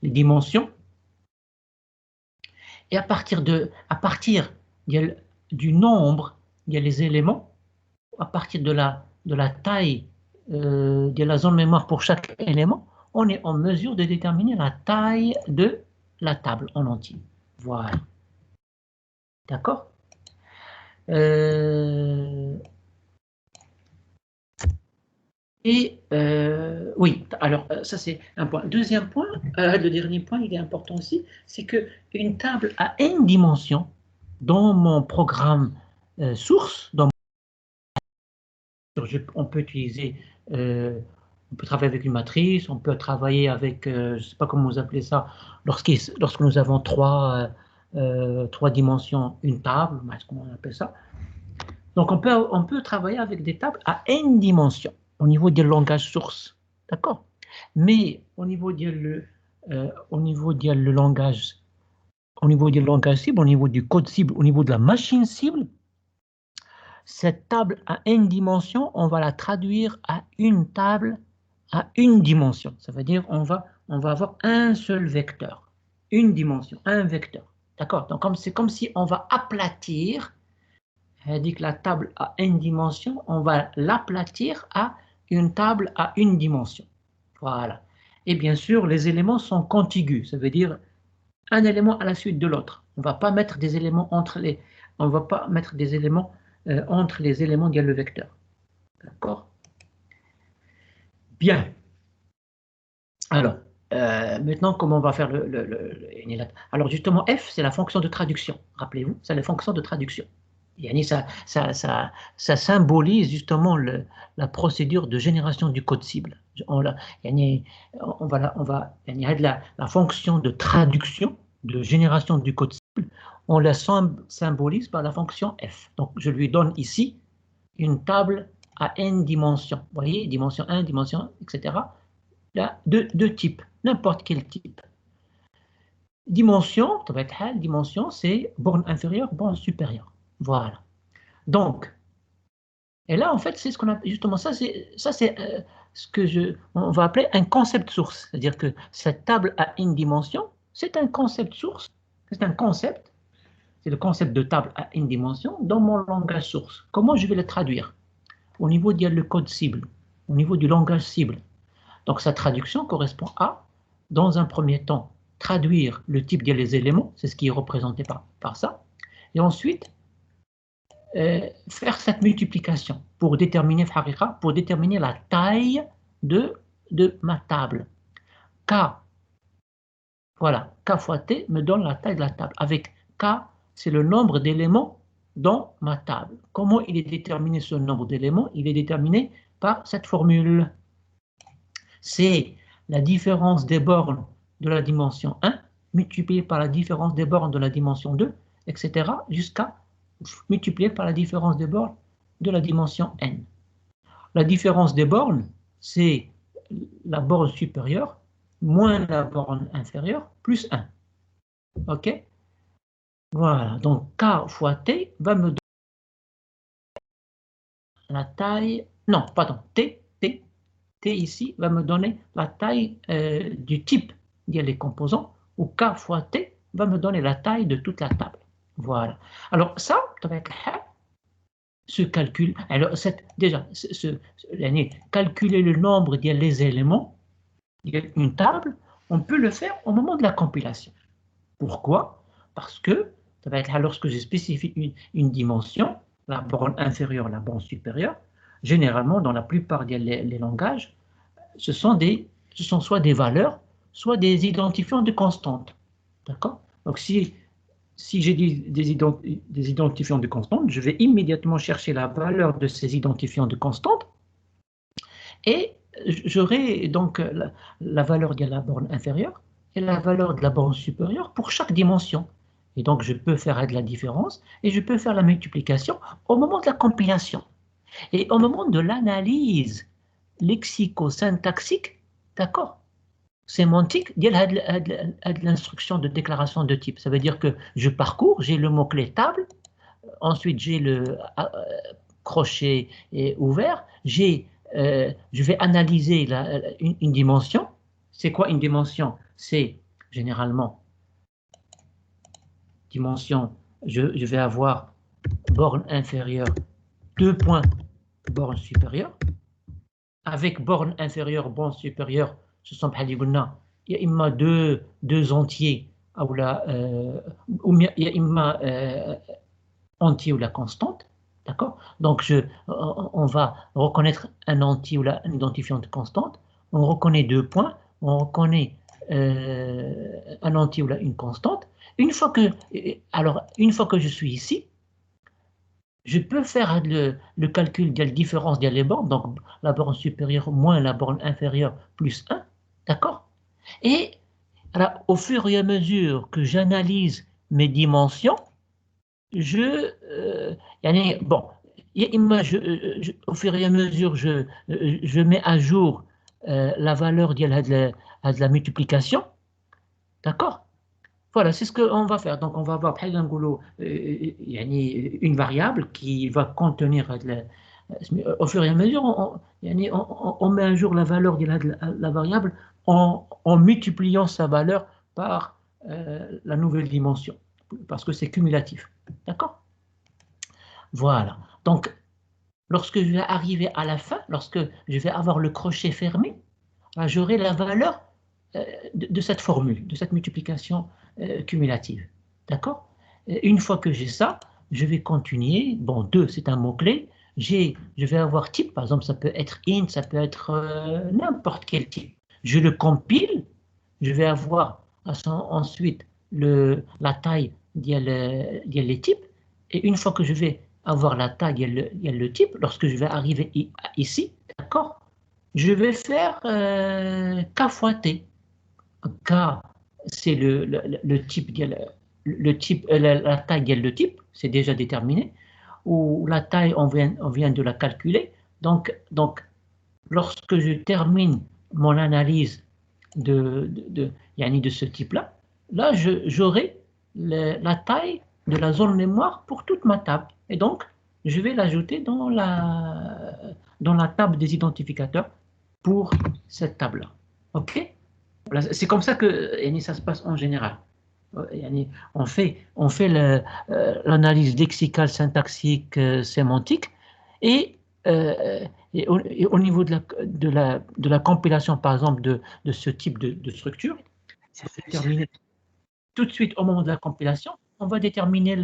dimensions. Et à partir du nombre, il y a les éléments, à partir de la taille de la zone mémoire pour chaque élément, on est en mesure de déterminer la taille de la table en entier. Voilà. D'accord? Oui, alors ça c'est un point. Deuxième point, le dernier point, il est important aussi, c'est qu'une table à n dimensions dans mon programme source, on peut utiliser, on peut travailler avec une matrice, on peut travailler avec, je ne sais pas comment vous appelez ça, lorsque nous avons trois dimensions, une table, comment on appelle ça. Donc, on peut travailler avec des tables à n dimensions au niveau du langage source, d'accord? Mais au niveau du langage cible, au niveau du code cible, au niveau de la machine cible, cette table à n dimensions, on va la traduire à une table à une dimension. Ça veut dire on va avoir un seul vecteur, une dimension, un vecteur, d'accord? Donc, c'est comme si on va aplatir. Elle dit que la table à n dimensions, on va l'aplatir à une table à une dimension. Voilà. Et bien sûr, les éléments sont contigus. Ça veut dire un élément à la suite de l'autre. On ne va pas mettre des éléments entre les éléments du vecteur. D'accord? Bien. Alors, maintenant, comment on va faire alors, justement, f, c'est la fonction de traduction. Rappelez-vous, c'est la fonction de traduction. Ça symbolise justement la procédure de génération du code cible. La fonction de traduction, de génération du code cible, on la symbolise par la fonction f. Donc, je lui donne ici une table à n dimensions. Vous voyez, dimension 1, dimension, etc. Là, deux types, n'importe quel type. Dimension, c'est borne inférieure, borne supérieure. Voilà. Donc, et là, en fait, c'est ce qu'on a justement ça, c'est ce que on va appeler un concept source. C'est-à-dire que cette table à une dimension, c'est un concept source. C'est un concept. C'est le concept de table à une dimension dans mon langage source. Comment je vais le traduire? Au niveau du code cible, au niveau du langage cible. Donc, sa traduction correspond à, dans un premier temps, traduire le type des éléments, c'est ce qui est représenté par ça, et ensuite, faire cette multiplication pour déterminer la taille de ma table. K, voilà, K fois T me donne la taille de la table. Avec K, c'est le nombre d'éléments dans ma table. Comment il est déterminé ce nombre d'éléments? Il est déterminé par cette formule. C'est la différence des bornes de la dimension 1 multipliée par la différence des bornes de la dimension 2, etc., jusqu'à multiplié par la différence des bornes de la dimension n. La différence des bornes, c'est la borne supérieure moins la borne inférieure plus 1. OK? Voilà, donc K fois T va me donner la taille... Non, pardon, T ici va me donner la taille du type des composants, ou K fois T va me donner la taille de toute la table. Voilà. Alors ça, ce calcul, alors déjà, calculer le nombre des éléments d'une table, on peut le faire au moment de la compilation. Pourquoi? Parce que lorsque je spécifie une dimension, la borne inférieure, la borne supérieure, généralement, dans la plupart des langages, ce sont soit des valeurs, soit des identifiants de constantes. D'accord? Donc, si j'ai des identifiants de constantes, je vais immédiatement chercher la valeur de ces identifiants de constantes et j'aurai donc la valeur de la borne inférieure et la valeur de la borne supérieure pour chaque dimension. Et donc, je peux faire de la différence et je peux faire la multiplication au moment de la compilation. Et au moment de l'analyse lexico-syntaxique, d'accord, sémantique, il y a l'instruction de déclaration de type. Ça veut dire que je parcours, j'ai le mot-clé table, ensuite j'ai le crochet ouvert, je vais analyser une dimension. C'est quoi une dimension? C'est généralement dimension, je vais avoir borne inférieure, 2 points, borne supérieure. Avec borne inférieure, borne supérieure, ce sont بحال اللي قلنا يا إما deux entiers أو لا ou bien يا إما entier ou la constante, d'accord? Donc on va reconnaître un entier ou une identifiante constante, on reconnaît deux points, on reconnaît un entier ou une constante. Une fois que je suis ici, je peux faire le calcul de la différence des bornes, donc la borne supérieure moins la borne inférieure plus 1, d'accord? Et alors, au fur et à mesure que j'analyse mes dimensions, bon, au fur et à mesure, je mets à jour la valeur de la multiplication, d'accord? Voilà, c'est ce qu'on va faire. Donc, on va avoir une variable qui va contenir, au fur et à mesure, on met à jour la valeur de la variable en multipliant sa valeur par la nouvelle dimension, parce que c'est cumulatif. D'accord? Voilà. Donc, lorsque je vais arriver à la fin, lorsque je vais avoir le crochet fermé, j'aurai la valeur de cette formule, de cette multiplication cumulative. D'accord? Une fois que j'ai ça, je vais continuer. Bon, 2, c'est un mot-clé. Je vais avoir type, par exemple, ça peut être int, ça peut être n'importe quel type. Je le compile, je vais avoir ensuite la taille des types, et une fois que je vais avoir la taille et le type, lorsque je vais arriver ici, d'accord, je vais faire K fois T. K, c'est le type, la taille égale le type, c'est déjà déterminé, ou la taille, on vient de la calculer. Donc, lorsque je termine mon analyse de ce type-là, là, j'aurai la taille de la zone mémoire pour toute ma table. Et donc, je vais l'ajouter dans la table des identificateurs pour cette table-là. OK? Voilà, c'est comme ça que ça se passe en général. On fait l'analyse lexicale, syntaxique, sémantique, et, et au niveau de la compilation, par exemple, de ce type de structure, on va déterminer tout de suite au moment de la compilation, on va déterminer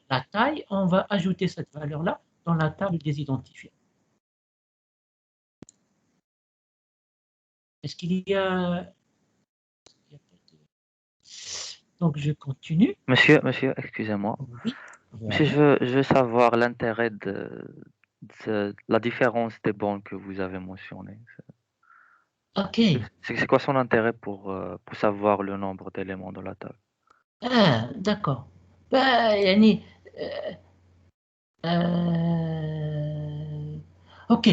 la taille, on va ajouter cette valeur-là dans la table des identifiants. Est-ce qu'il y a... Donc, je continue. Monsieur, excusez-moi. Oui. Monsieur, je veux savoir l'intérêt de la différence des bandes que vous avez mentionnées. OK. C'est quoi son intérêt pour savoir le nombre d'éléments de la table? Ah, d'accord. Ben, OK.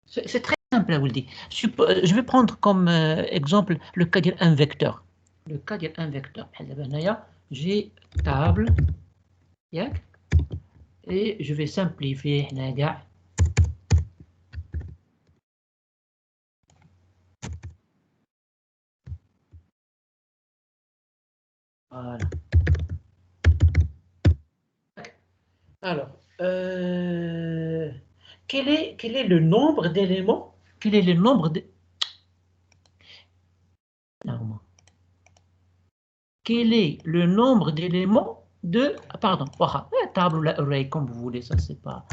C'est très simple à vous le dire. Je vais prendre comme exemple le cas d'un vecteur. Le cas d'un vecteur. J'ai table, et je vais simplifier. Voilà. Alors, quel est le nombre d'éléments? Quel est le nombre de... Quel est le nombre d'éléments de... Pardon, table ou l'array, comme vous voulez, ça c'est pas...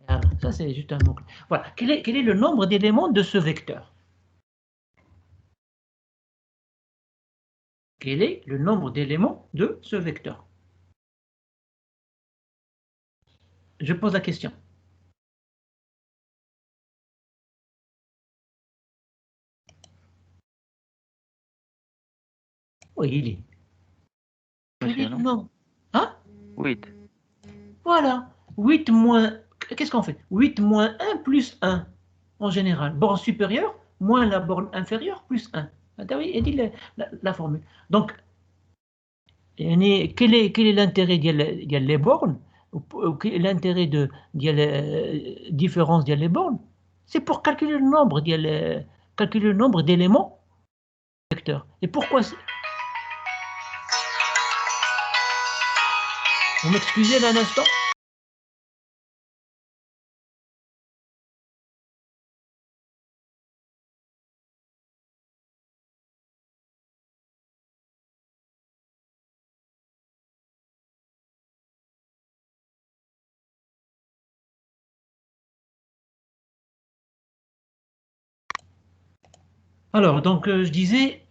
Alors, ça c'est juste un mot. Voilà. Quel est le nombre d'éléments de ce vecteur? Quel est le nombre d'éléments de ce vecteur? Je pose la question. Oui, il est. Quel est le nombre? Hein? 8. Voilà. 8 moins... Qu'est-ce qu'on fait? 8 moins 1 plus 1, en général. Borne supérieure moins la borne inférieure plus 1. Oui, il dit la formule. Donc, quel est l'intérêt des bornes? Quel est l'intérêt de la différence des bornes? C'est pour calculer le nombre d'éléments vecteurs. Et pourquoi? Vous m'excusez d'un instant? Alors, donc, je disais,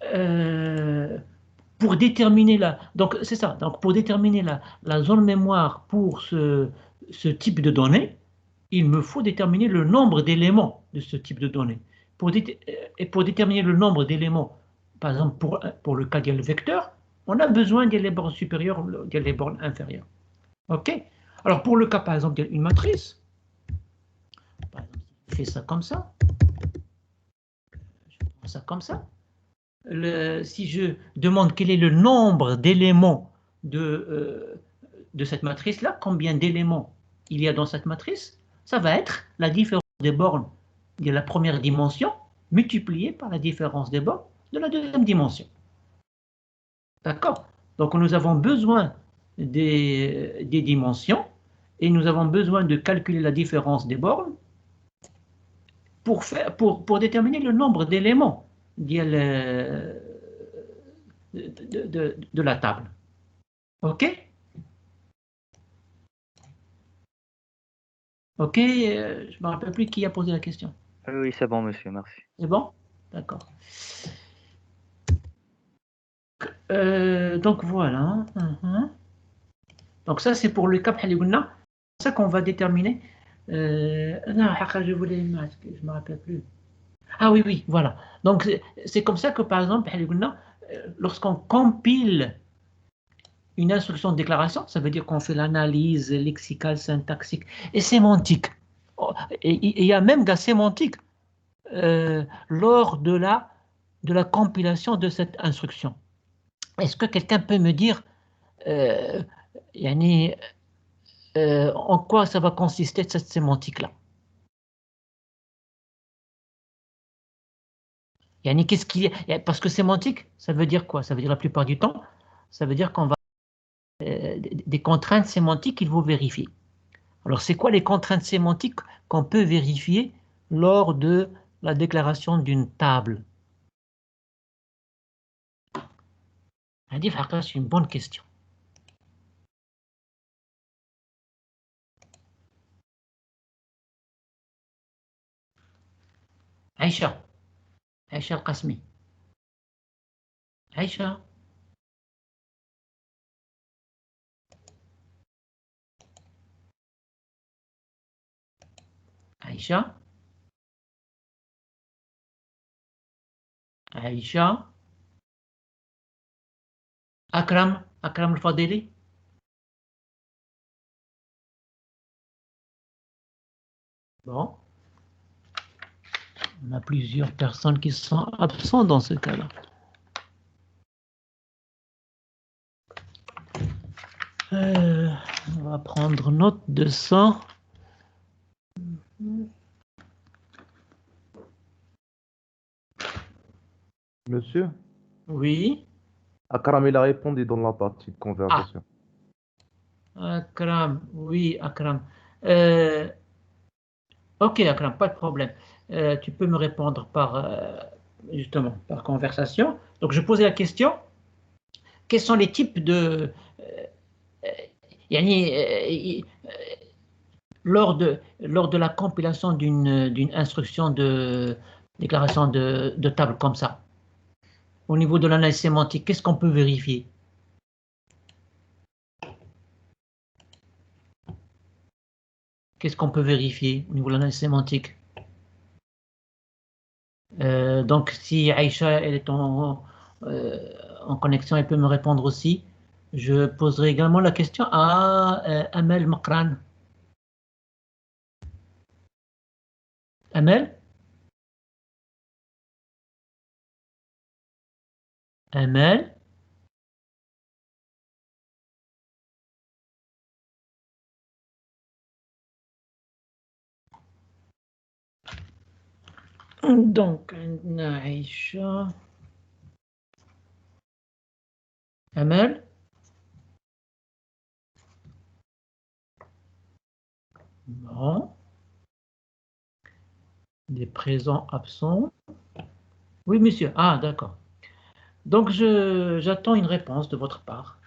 pour déterminer donc c'est ça, donc pour déterminer la zone mémoire pour ce type de données, il me faut déterminer le nombre d'éléments de ce type de données. Et pour déterminer le nombre d'éléments, par exemple pour le cas du vecteur, on a besoin des bornes supérieures, des bornes inférieures. OK? Alors pour le cas, par exemple, d'une matrice, par exemple, je fais ça comme ça, je prends ça comme ça. Si je demande quel est le nombre d'éléments de cette matrice-là, combien d'éléments il y a dans cette matrice, ça va être la différence des bornes de la première dimension multipliée par la différence des bornes de la deuxième dimension. D'accord? Donc nous avons besoin des dimensions et nous avons besoin de calculer la différence des bornes pour déterminer le nombre d'éléments de la table. OK? OK, je ne me rappelle plus qui a posé la question. Oui, c'est bon, monsieur, merci. C'est bon? D'accord. Donc voilà. Donc ça, c'est pour le cap Haliouna. C'est ça qu'on va déterminer. Non, je voulais, je ne me rappelle plus. Ah oui, oui, voilà. Donc c'est comme ça que, par exemple, Haliouna, lorsqu'on compile une instruction de déclaration, ça veut dire qu'on fait l'analyse lexicale, syntaxique et sémantique. Et il y a même de la sémantique lors de la compilation de cette instruction. Est-ce que quelqu'un peut me dire yani, en quoi ça va consister cette sémantique-là? Yani, qu'est-ce qu'il y a? Parce que sémantique, ça veut dire quoi? Ça veut dire la plupart du temps, ça veut dire qu'on va des contraintes sémantiques qu'il faut vérifier. Alors, c'est quoi les contraintes sémantiques qu'on peut vérifier lors de la déclaration d'une table? C'est une bonne question. Aïcha, Aïcha Al-Qasmi. Aïcha, Aïcha, Aïcha, Akram, Akram Al-Fadili. Bon, on a plusieurs personnes qui sont absentes dans ce cas-là. On va prendre note de ça. Monsieur, Oui. Akram, il a répondu dans la partie de Ah, conversation. Akram, oui, Akram. Ok, Akram, pas de problème. Tu peux me répondre justement, par conversation. Donc, je posais la question, quels sont les types yani, lors de la compilation d'une instruction de déclaration de table comme ça, au niveau de l'analyse sémantique, qu'est-ce qu'on peut vérifier? Qu'est-ce qu'on peut vérifier au niveau de l'analyse sémantique? Donc, si Aïcha elle est en connexion, elle peut me répondre aussi. Je poserai également la question à Amel Makran. Amel? Amel? Donc, Aïcha. Amel? Bon. Des présents absents. Oui, monsieur. Ah, d'accord. Donc, j'attends une réponse de votre part.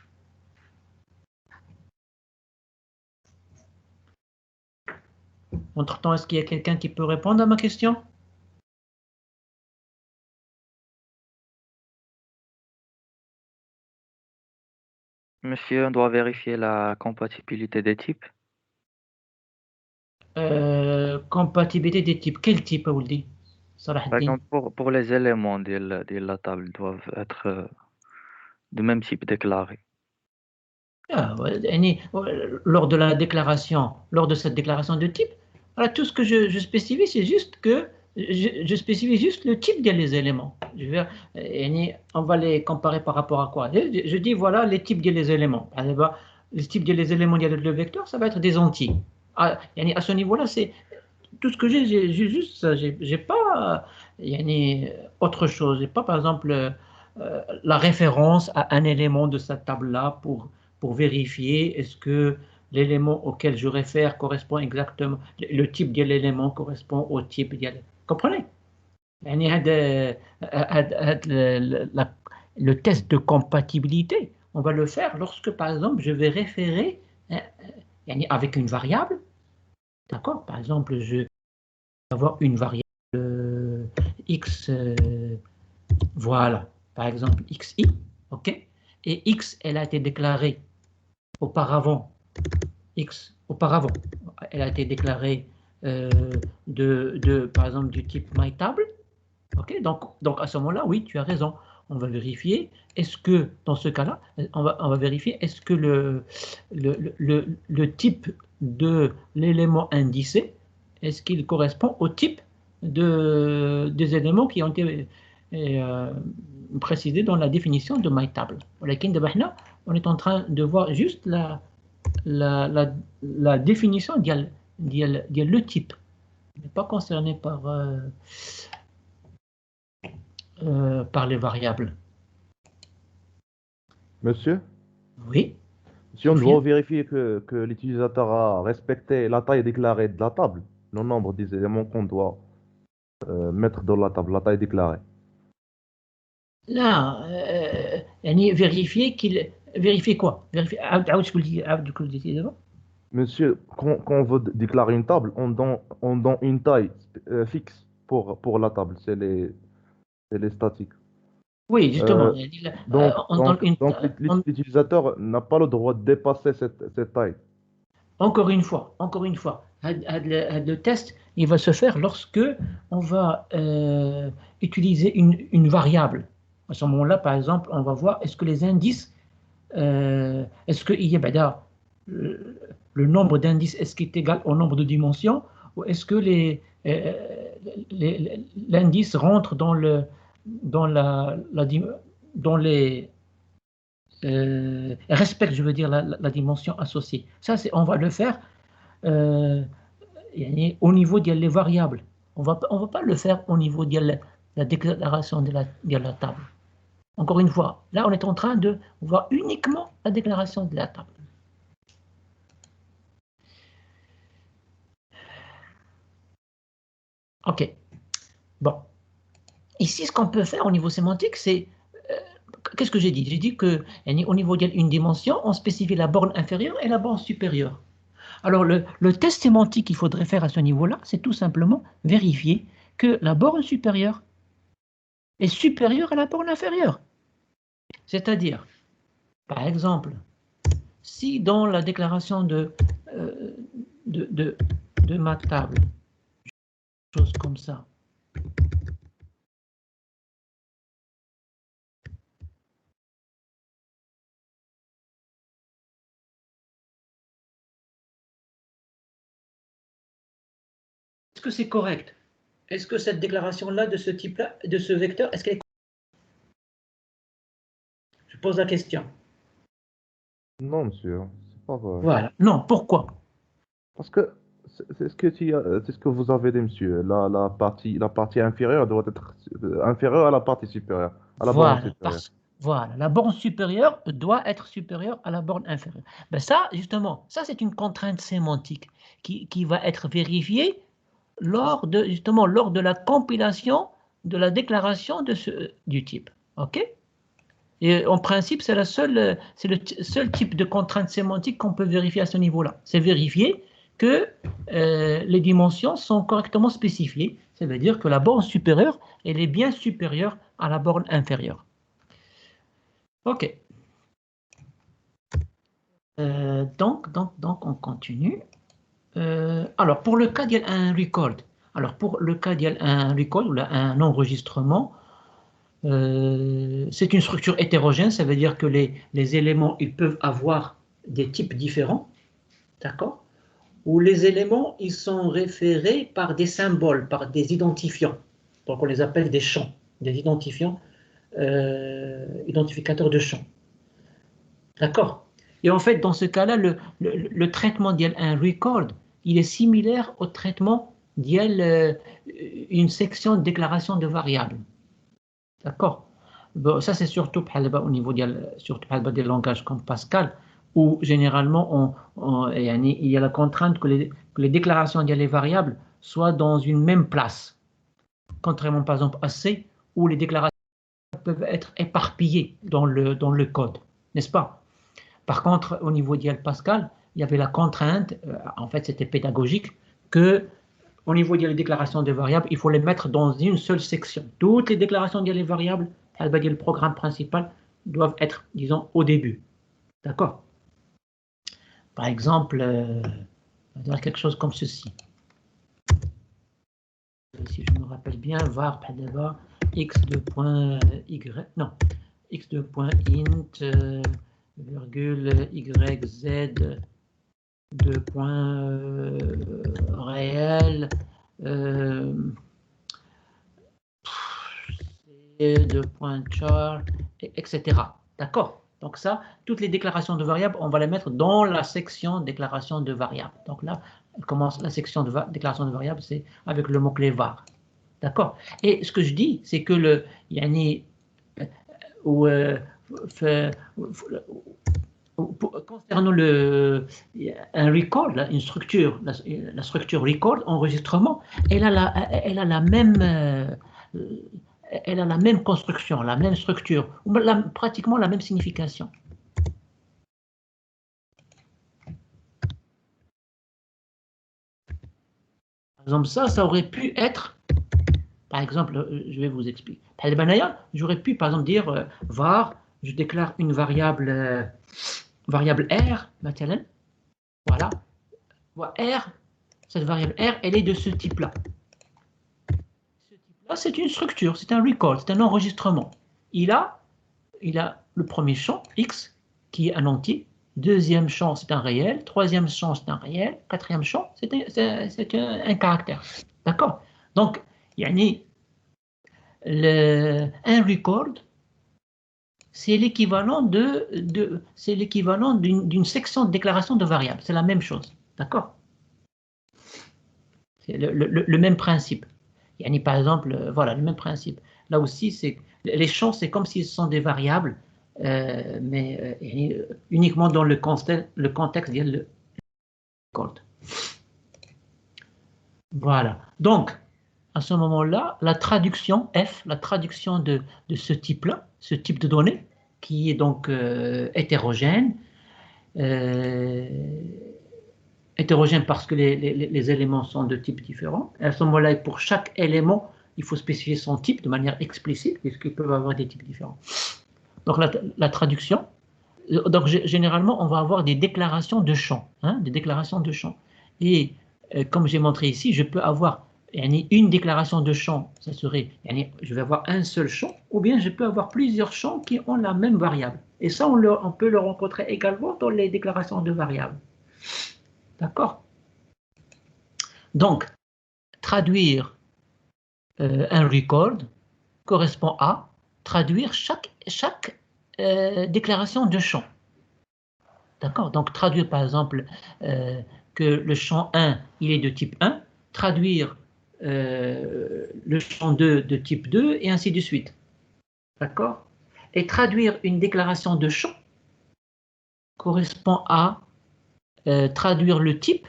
Entre-temps, est-ce qu'il y a quelqu'un qui peut répondre à ma question? Monsieur, on doit vérifier la compatibilité des types. Compatibilité des types. Quel type, Aouldi? Salah Par ad-Din. exemple, pour les éléments de la table, ils doivent être de même type déclaré. Ah, ouais, lors de cette déclaration de type, voilà, tout ce que je spécifie, c'est juste que je spécifie juste le type des éléments. On va les comparer par rapport à quoi? Je dis voilà les types des éléments. Les types des éléments le vecteur, ça va être des entiers. À ce niveau-là, c'est tout ce que j'ai juste ça. J'ai pas autre chose. J'ai pas, par exemple, la référence à un élément de cette table-là pour vérifier est-ce que l'élément auquel je réfère correspond exactement, le type de l'élément correspond au type de l'élément. Comprenez? يعني le test de compatibilité, on va le faire lorsque, par exemple, je vais référer avec une variable. D'accord? Par exemple, je avoir une variable x, voilà, par exemple xi, ok? Et x, elle a été déclarée auparavant, auparavant, elle a été déclarée par exemple, du type myTable, ok? Donc à ce moment-là, oui, tu as raison. On va vérifier, est-ce que, dans ce cas-là, on va vérifier, est-ce que le type de l'élément indicé, est-ce qu'il correspond au type des éléments qui ont été précisés dans la définition de myTable. On est en train de voir juste la définition le type. Il n'est pas concerné par les variables. Monsieur, Oui, si on doit Sophia. vérifier que l'utilisateur a respecté la taille déclarée de la table, le nombre des éléments qu'on doit mettre dans la table, la taille déclarée. Là, vérifier quoi? Vérifier, Monsieur, quand on veut déclarer une table, on donne une taille fixe pour la table, c'est les statiques. oui, justement. Euh, donc On- l'utilisateur n'a pas le droit de dépasser cette taille. encore une fois, le test, il va se faire lorsque on va utiliser une variable. À ce moment-là, par exemple, on va voir est-ce que les indices, est-ce que il y a le nombre d'indices, est-ce qu'il est égal au nombre de dimensions, ou est-ce que l'indice rentre dans dans les respecte, je veux dire, la dimension associée. Ça, on va le faire au niveau des variables. On va pas le faire au niveau de la déclaration de la table. Encore une fois, là, on est en train de voir uniquement la déclaration de la table. OK. Bon. Ici, ce qu'on peut faire au niveau sémantique, c'est... qu'est-ce que j'ai dit? J'ai dit qu'au niveau d'une dimension, on spécifie la borne inférieure et la borne supérieure. Alors, le test sémantique qu'il faudrait faire à ce niveau-là, c'est tout simplement vérifier que la borne supérieure est supérieure à la borne inférieure. C'est-à-dire, par exemple, si dans la déclaration de ma table, chose comme ça, est-ce que c'est correct? Est-ce que cette déclaration-là, de ce type-là, de ce vecteur, est-ce qu'elle est correcte? Je pose la question. Non, monsieur, c'est pas vrai. Voilà. Non, pourquoi? Parce que c'est ce que vous avez dit, monsieur. La partie inférieure doit être inférieure à la partie supérieure, à la borne Voilà, supérieure. voilà, la borne supérieure doit être supérieure à la borne inférieure. Ben ça, justement, ça c'est une contrainte sémantique qui va être vérifiée justement, lors de la compilation de la déclaration du type. OK? Et en principe, c'est le seul type de contrainte sémantique qu'on peut vérifier à ce niveau-là. C'est vérifier que les dimensions sont correctement spécifiées. Ça veut dire que la borne supérieure, elle est bien supérieure à la borne inférieure. OK. Donc, on continue. Alors, pour le cas d'il y a un record, alors pour le cas d'il y a un record ou là, un enregistrement, c'est une structure hétérogène, ça veut dire que les éléments, ils peuvent avoir des types différents, d'accord? Où les éléments, ils sont référés par des symboles, par des identifiants. Donc, on les appelle des champs, des identifiants, identificateurs de champs. D'accord? Et en fait, dans ce cas-là, le traitement d'un record, il est similaire au traitement d'une section de déclaration de variables. D'accord? Bon, ça, c'est surtout au niveau des langages comme Pascal, où généralement, il y a la contrainte que les déclarations des variables soient dans une même place. Contrairement, par exemple, à C, où les déclarations peuvent être éparpillées dans le code, n'est-ce pas? Par contre, au niveau d'IL Pascal, il y avait la contrainte, en fait c'était pédagogique, que au niveau des déclarations de variables, il faut les mettre dans une seule section. Toutes les déclarations des variables, le programme principal, doivent être, disons, au début. D'accord? Par exemple, on va dire quelque chose comme ceci. Si je me rappelle bien, var x2.y, non, x2.int, virgule yz, deux points réels, deux points char, etc. D'accord? Donc ça, toutes les déclarations de variables, on va les mettre dans la section déclaration de variables. Donc là, elle commence la section de déclaration de variables, c'est avec le mot-clé var. D'accord? Et ce que je dis, c'est que concernant un record, une structure, la structure record, enregistrement, elle a la même construction, la même structure, pratiquement la même signification. Par exemple, ça aurait pu être, par exemple, je vais vous expliquer. J'aurais pu, par exemple, dire var, je déclare une variable R, maintenant, voilà, R, cette variable R, elle est de ce type-là. Ce type-là, c'est une structure, c'est un record, c'est un enregistrement. Il a le premier champ, X, qui est un entier. Deuxième champ, c'est un réel. Troisième champ, c'est un réel. Quatrième champ, c'est un caractère. D'accord? Donc, un record, c'est l'équivalent d'une section de déclaration de variables. C'est la même chose. D'accord? C'est le même principe. Par exemple, voilà, le même principe. Là aussi, les champs, c'est comme s'ils sont des variables, mais uniquement dans le contexte de record. Voilà. Donc, à ce moment-là, la traduction F, la traduction de ce type-là, ce type de données, qui est donc hétérogène, hétérogène parce que les éléments sont de types différents. À ce moment-là, pour chaque élément, il faut spécifier son type de manière explicite, puisqu'ils peuvent avoir des types différents. Donc la traduction, donc généralement, on va avoir des déclarations de champs, des déclarations de champs. Et comme j'ai montré ici, je peux avoir une déclaration de champ, ça serait, je vais avoir un seul champ, ou bien je peux avoir plusieurs champs qui ont la même variable. Et ça, on peut le rencontrer également dans les déclarations de variables. D'accord? Donc, traduire un record correspond à traduire chaque déclaration de champ. D'accord? Donc, traduire par exemple que le champ 1, il est de type 1, traduire le champ 2 de type 2, et ainsi de suite. D'accord? Et traduire une déclaration de champ correspond à traduire le type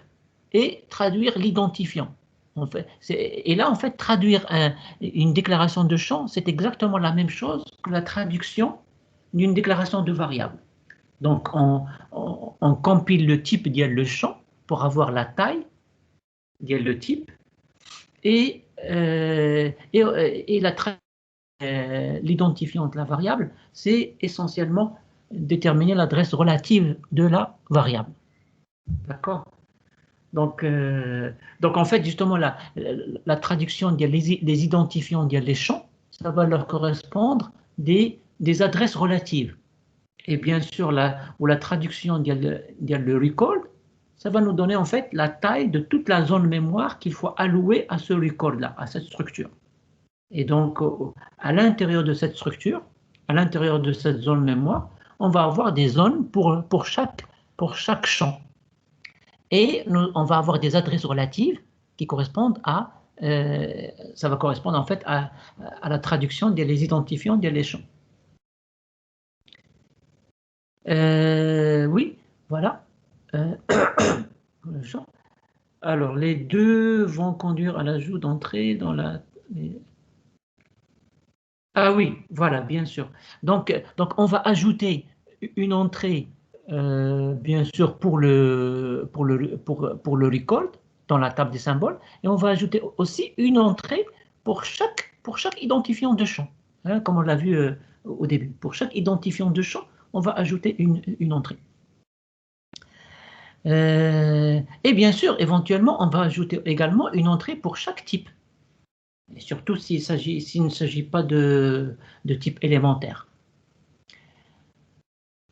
et traduire l'identifiant. Et là, en fait, traduire une déclaration de champ, c'est exactement la même chose que la traduction d'une déclaration de variable. Donc, on compile le type d'IL le champ pour avoir la taille d'IL le type et l'identifiant de la variable, c'est essentiellement déterminer l'adresse relative de la variable. D'accord? Donc en fait, justement, la traduction des identifiants des champs, ça va leur correspondre des adresses relatives. Et bien sûr, la traduction le recall, ça va nous donner en fait la taille de toute la zone mémoire qu'il faut allouer à ce recall-là, à cette structure. Et donc, à l'intérieur de cette structure, à l'intérieur de cette zone mémoire, on va avoir des zones pour chaque champ. Et on va avoir des adresses relatives qui correspondent ça va correspondre en fait à la traduction des identifiants des champs. Oui, voilà. Alors, les deux vont conduire à l'ajout d'entrée dans la... Ah oui, voilà, bien sûr. Donc on va ajouter une entrée, bien sûr, pour le recall dans la table des symboles, et on va ajouter aussi une entrée pour chaque identifiant de champ, hein, comme on l'a vu au début. Pour chaque identifiant de champ, on va ajouter une entrée. Et bien sûr, éventuellement, on va ajouter également une entrée pour chaque type. Et surtout s'il ne s'agit pas de type élémentaire.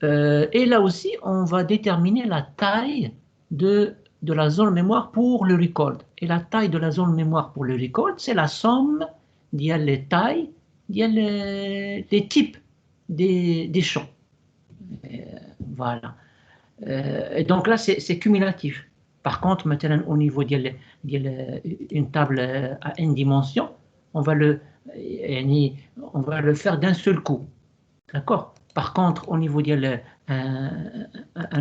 Et là aussi, on va déterminer la taille de la zone mémoire pour le recall. Et la taille de la zone mémoire pour le recall, c'est la somme des tailles, des types des champs. Voilà. Et donc là, c'est cumulatif. Par contre, maintenant, au niveau d'une table à n dimensions, on va le faire d'un seul coup. D'accord? Par contre, au niveau d'un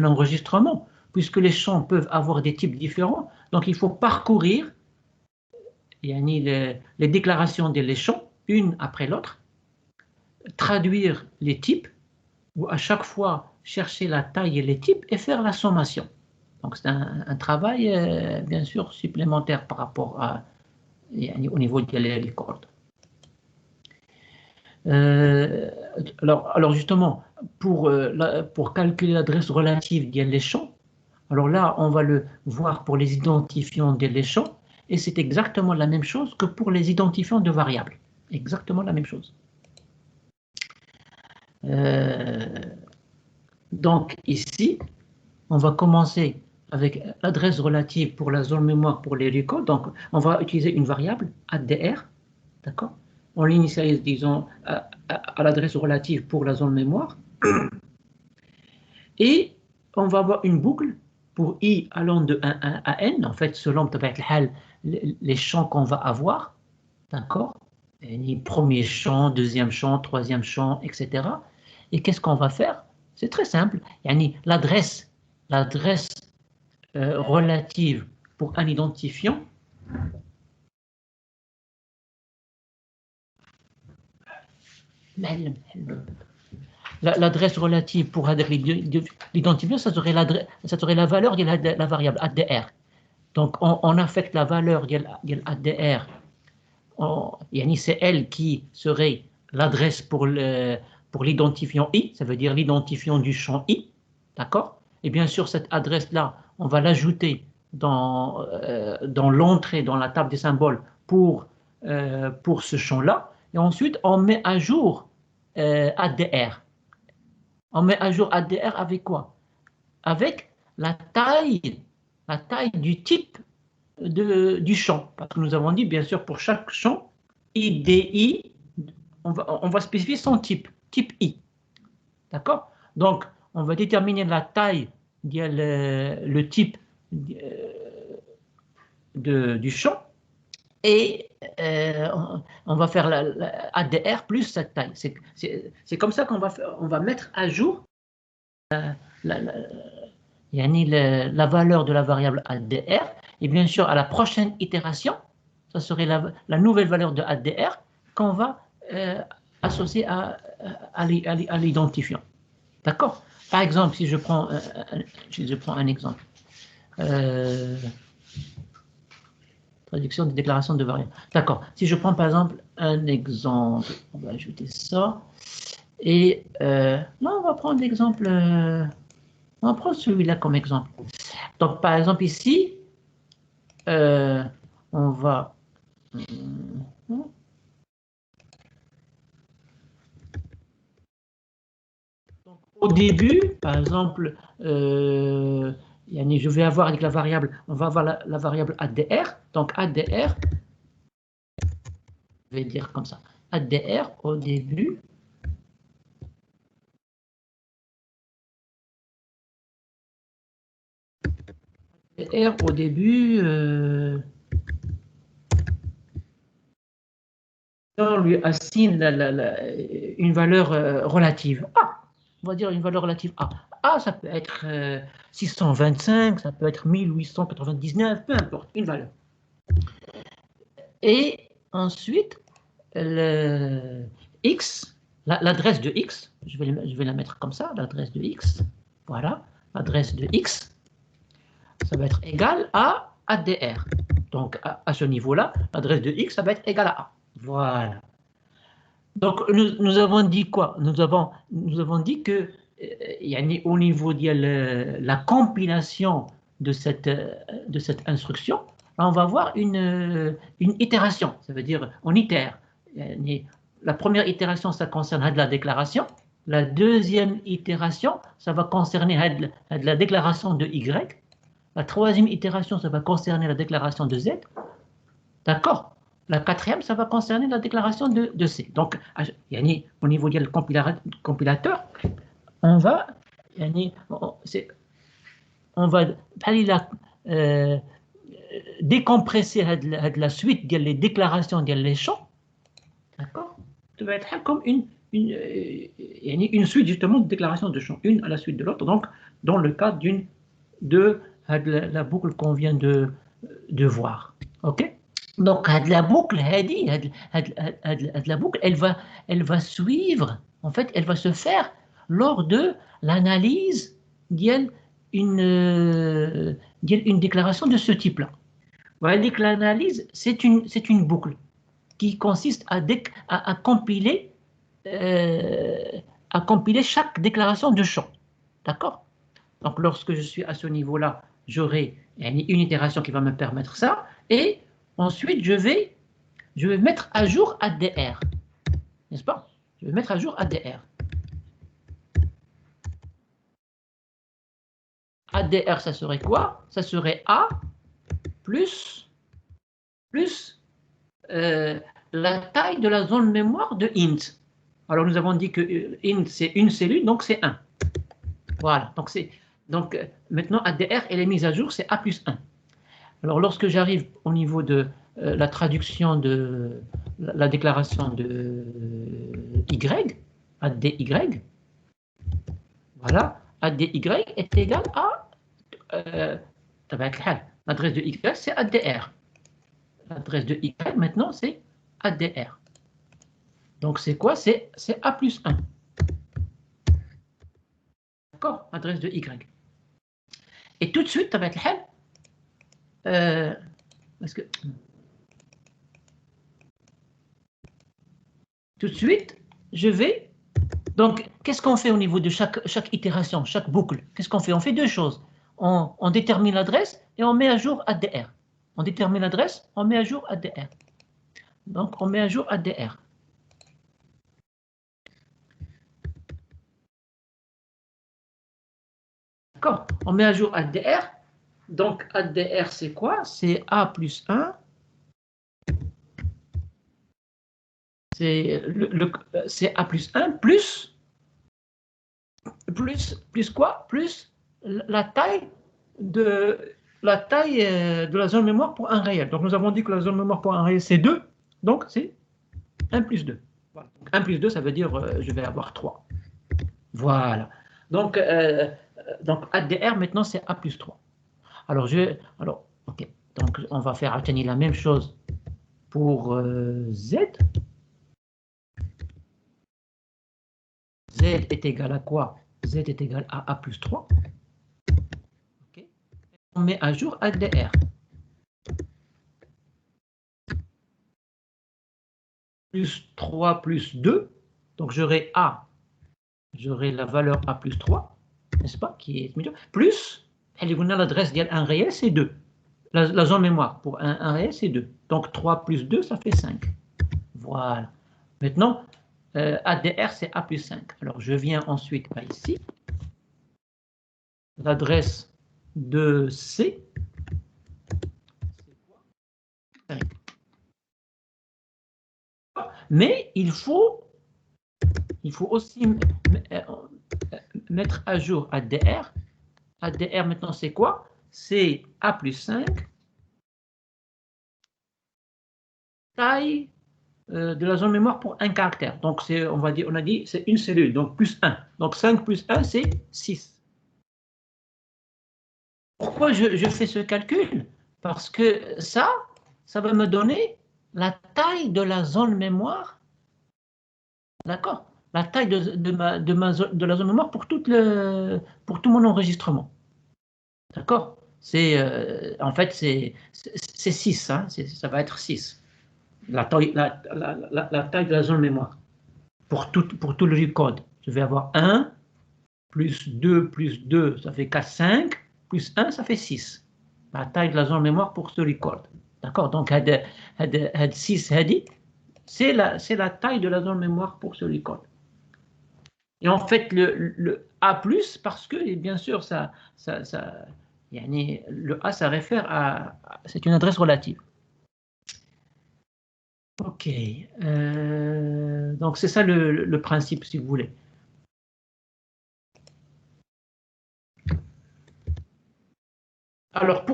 enregistrement, puisque les champs peuvent avoir des types différents, donc il faut parcourir les déclarations des champs, une après l'autre, traduire les types, ou à chaque fois chercher la taille et les types et faire la sommation. Donc c'est un travail, bien sûr, supplémentaire par rapport au niveau des cordes. Alors justement, pour calculer l'adresse relative des champs, alors là, on va le voir pour les identifiants des champs, et c'est exactement la même chose que pour les identifiants de variables. Exactement la même chose. Donc ici, on va commencer avec l'adresse relative pour la zone mémoire pour les recalls. Donc on va utiliser une variable ADR, d'accord? On l'initialise, disons, à l'adresse relative pour la zone mémoire. Et on va avoir une boucle pour i allant de 1 à n, en fait, selon les champs qu'on va avoir, d'accord? Premier champ, deuxième champ, troisième champ, etc. Et qu'est-ce qu'on va faire? C'est très simple. L'adresse relative pour un identifiant, l'adresse relative pour l'identifiant, ça serait la valeur de la variable ADR. Donc, on affecte la valeur de l'ADR, c'est elle qui serait l'adresse pour l'identifiant I, ça veut dire l'identifiant du champ I, d'accord? Et bien sûr, cette adresse-là, on va l'ajouter dans l'entrée, dans la table des symboles pour ce champ-là, et ensuite, on met à jour ADR. On met à jour ADR avec quoi? Avec la taille du type du champ. Parce que nous avons dit, bien sûr, pour chaque champ, IDI, on va spécifier son type I. D'accord? Donc, on va déterminer la taille, le type du champ, et on va faire ADR plus cette taille. C'est comme ça qu'on va mettre à jour la valeur de la variable ADR, et bien sûr, à la prochaine itération, ça serait la nouvelle valeur de ADR qu'on va associer à l'identifiant. D'accord? Par exemple, si je prends un exemple. Traduction des déclarations de variables. D'accord. Si je prends par exemple un exemple, on va ajouter ça. Et là, on va prendre l'exemple, on va prendre celui-là comme exemple. Donc, par exemple, ici, on va... Au début, par exemple, je vais avoir avec la variable, on va avoir la variable ADR. Donc, ADR, je vais dire comme ça, ADR au début. ADR au début, on lui assigne une valeur relative A. On va dire une valeur relative A. A, ça peut être 625, ça peut être 1899, peu importe, une valeur. Et ensuite, le X, l'adresse de X, je vais la mettre comme ça, l'adresse de X, voilà, l'adresse de X, ça va être égal à ADR. Donc, à ce niveau-là, l'adresse de X, ça va être égal à A. Voilà. Donc, nous avons dit quoi? Nous avons dit que au niveau de la compilation de cette instruction, on va avoir une itération. Ça veut dire, on itère. La première itération, ça concerne la déclaration. La deuxième itération, ça va concerner la déclaration de Y. La troisième itération, ça va concerner la déclaration de Z. D'accord? La quatrième, ça va concerner la déclaration de C. Donc, au niveau du compilateur, on va décompresser la suite des déclarations des champs. D'accord? Ça va être comme une suite justement de déclarations de champs, une à la suite de l'autre. Donc, dans le cadre de la boucle qu'on vient de voir. OK? Donc, la boucle, elle va suivre, en fait, elle va se faire lors de l'analyse d'une déclaration de ce type-là. Vous voyez que l'analyse, c'est une boucle qui consiste à compiler chaque déclaration de champ. D'accord? Donc, lorsque je suis à ce niveau-là, j'aurai une itération qui va me permettre ça, et ensuite, je vais mettre à jour ADR. N'est-ce pas? Je vais mettre à jour ADR. ADR, ça serait quoi? Ça serait A plus la taille de la zone mémoire de int. Alors, nous avons dit que int, c'est une cellule, donc c'est 1. Voilà. Donc, maintenant, ADR, elle est mise à jour, c'est A plus 1. Alors, lorsque j'arrive au niveau de la traduction de la déclaration de Y, ADY, voilà, ADY est égal à, l'adresse de Y, c'est ADR. L'adresse de Y, maintenant, c'est ADR. Donc, c'est quoi? C'est A plus 1. D'accord? Adresse de Y. Et tout de suite, ça va être parce que tout de suite, je vais... Donc, qu'est-ce qu'on fait au niveau de chaque itération, chaque boucle? Qu'est-ce qu'on fait? On fait deux choses. On détermine l'adresse et on met à jour ADR. On détermine l'adresse, on met à jour ADR. Donc, on met à jour ADR. D'accord? On met à jour ADR. Donc, ADR, c'est quoi? C'est A plus 1. C'est A plus 1 plus quoi? Plus la taille de la zone mémoire pour un réel. Donc, nous avons dit que la zone mémoire pour un réel, c'est 2. Donc, c'est 1 plus 2. Voilà. 1 plus 2, ça veut dire je vais avoir 3. Voilà. Donc ADR, maintenant, c'est A plus 3. Alors, OK. Donc, on va faire la même chose pour Z. Z est égal à quoi? Z est égal à A plus 3. Okay. On met à jour ADR. Plus 3 plus 2. Donc, j'aurai A j'aurai la valeur A plus 3, n'est-ce pas, qui est plus, l'adresse d'un réel, c'est 2. La zone mémoire pour un réel, c'est 2. Donc 3 plus 2, ça fait 5. Voilà. Maintenant, ADR, c'est A plus 5. Alors, je viens ensuite à ici. L'adresse de C, c'est 5. Mais il faut aussi mettre à jour ADR. ADR, maintenant, c'est quoi? C'est A plus 5, taille de la zone mémoire pour un caractère. Donc, on a dit, c'est une cellule, donc plus 1. Donc, 5 plus 1, c'est 6. Pourquoi je fais ce calcul? Parce que ça va me donner la taille de la zone mémoire, d'accord? La taille de la zone mémoire pour tout mon enregistrement. D'accord? En fait, c'est 6, hein? Ça va être 6. La taille de la zone mémoire pour tout le code. Je vais avoir 1, plus 2, ça fait 4, 5, plus 1, ça fait 6. La taille de la zone mémoire pour ce record. D'accord? Donc, 6, c'est la taille de la zone mémoire pour ce record. Et en fait, le A+, parce que, bien sûr, le A, ça réfère c'est une adresse relative. OK. Donc, c'est ça le principe, si vous voulez. Alors,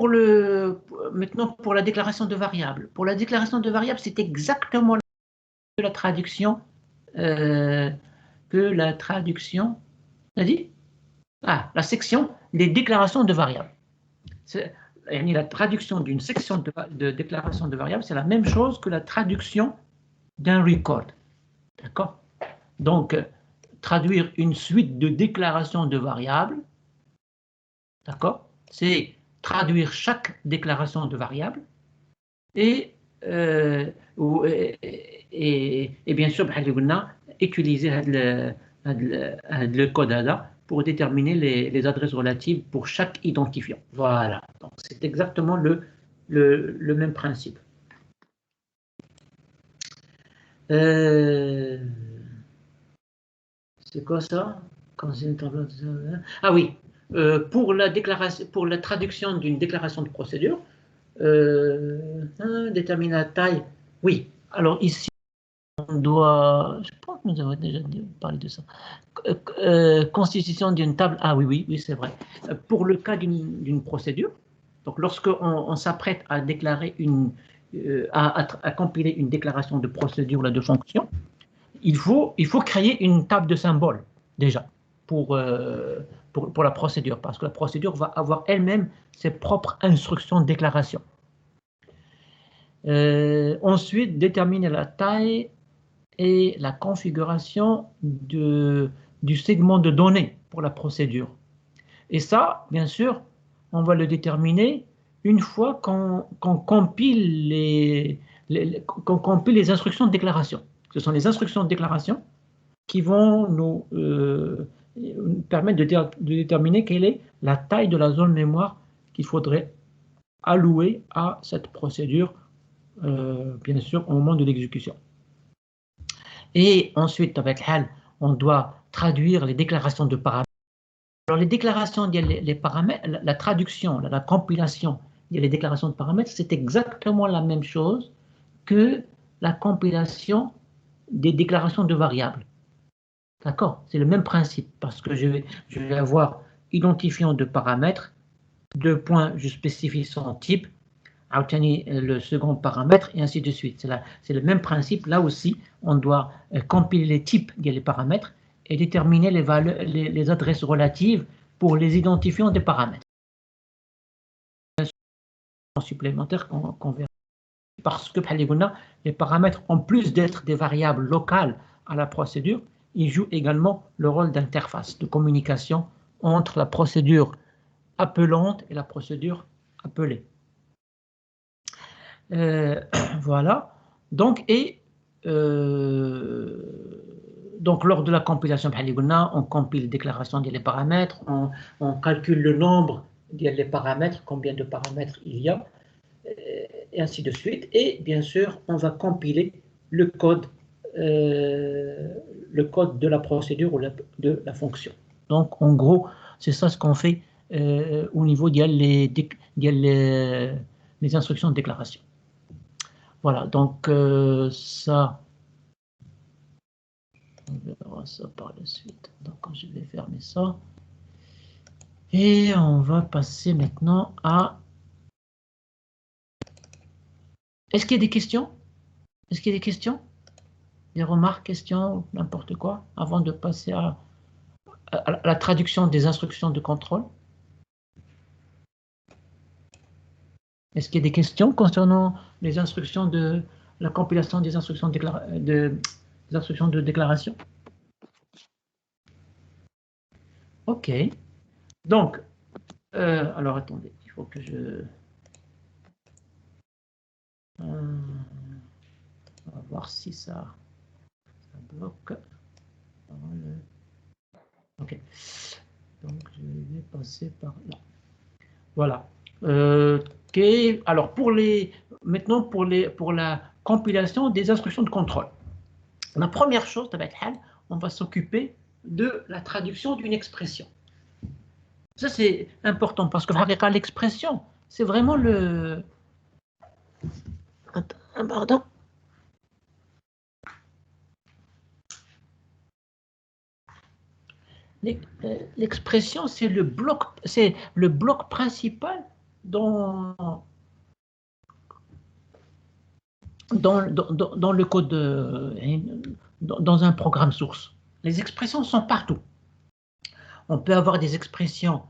maintenant, pour la déclaration de variable. Pour la déclaration de variable, c'est exactement la traduction dit? La section des déclarations de variables. La traduction d'une section de déclaration de variables, c'est la même chose que la traduction d'un record. D'accord? Donc, traduire une suite de déclarations de variables, d'accord? C'est traduire chaque déclaration de variable et bien sûr, utiliser le code pour déterminer les adresses relatives pour chaque identifiant. Voilà, donc c'est exactement le même principe. C'est quoi ça? Ah oui, pour la traduction d'une déclaration de procédure, déterminer la taille. Oui, alors ici, on doit. Je pense que nous avons déjà parlé de ça. Constitution d'une table. Ah oui, c'est vrai. Pour le cas d'une procédure, donc lorsqu'on s'apprête à déclarer à compiler une déclaration de procédure de fonction, il faut créer une table de symboles déjà pour la procédure, parce que la procédure va avoir elle-même ses propres instructions de déclaration. Ensuite, déterminer la taille et la configuration du segment de données pour la procédure. Et ça, bien sûr, on va le déterminer une fois qu'on compile les instructions de déclaration. Ce sont les instructions de déclaration qui vont nous permettre de déterminer quelle est la taille de la zone mémoire qu'il faudrait allouer à cette procédure, bien sûr, au moment de l'exécution. Et ensuite, avec HAL, on doit traduire les déclarations de paramètres. Alors, les déclarations, les paramètres, la traduction, la compilation des déclarations de paramètres, c'est exactement la même chose que la compilation des déclarations de variables. D'accord? C'est le même principe, parce que je vais avoir identifiant de paramètres, 2 points, je spécifie son type, le second paramètre, et ainsi de suite. C'est le même principe. Là aussi, on doit compiler les types des paramètres et déterminer les adresses relatives pour les identifiants des paramètres. Supplémentaire qu'on verra. Parce que les paramètres, en plus d'être des variables locales à la procédure, ils jouent également le rôle d'interface, de communication entre la procédure appelante et la procédure appelée. Voilà. Donc, donc, lors de la compilation, on compile déclaration des paramètres, on calcule le nombre des paramètres, combien de paramètres il y a, et ainsi de suite. Et bien sûr, on va compiler le code de la procédure ou de la fonction. Donc, en gros, c'est ça ce qu'on fait au niveau des les instructions de déclaration. Voilà, donc ça, on verra ça par la suite. Donc, je vais fermer ça. Et on va passer maintenant à... Est-ce qu'il y a des questions? Est-ce qu'il y a des questions? Des remarques, questions, n'importe quoi, avant de passer à la traduction des instructions de contrôle? Est-ce qu'il y a des questions concernant les instructions de la compilation des instructions de déclaration? OK. Donc, alors attendez, il faut que je... on va voir si ça bloque. OK. Donc, je vais passer par là. Voilà. OK. Alors, maintenant, pour la compilation des instructions de contrôle. La première chose, on va s'occuper de la traduction d'une expression. Ça, c'est important parce que l'expression, c'est vraiment le... Pardon. L'expression, c'est le bloc principal dans le code, dans un programme source. Les expressions sont partout. On peut avoir des expressions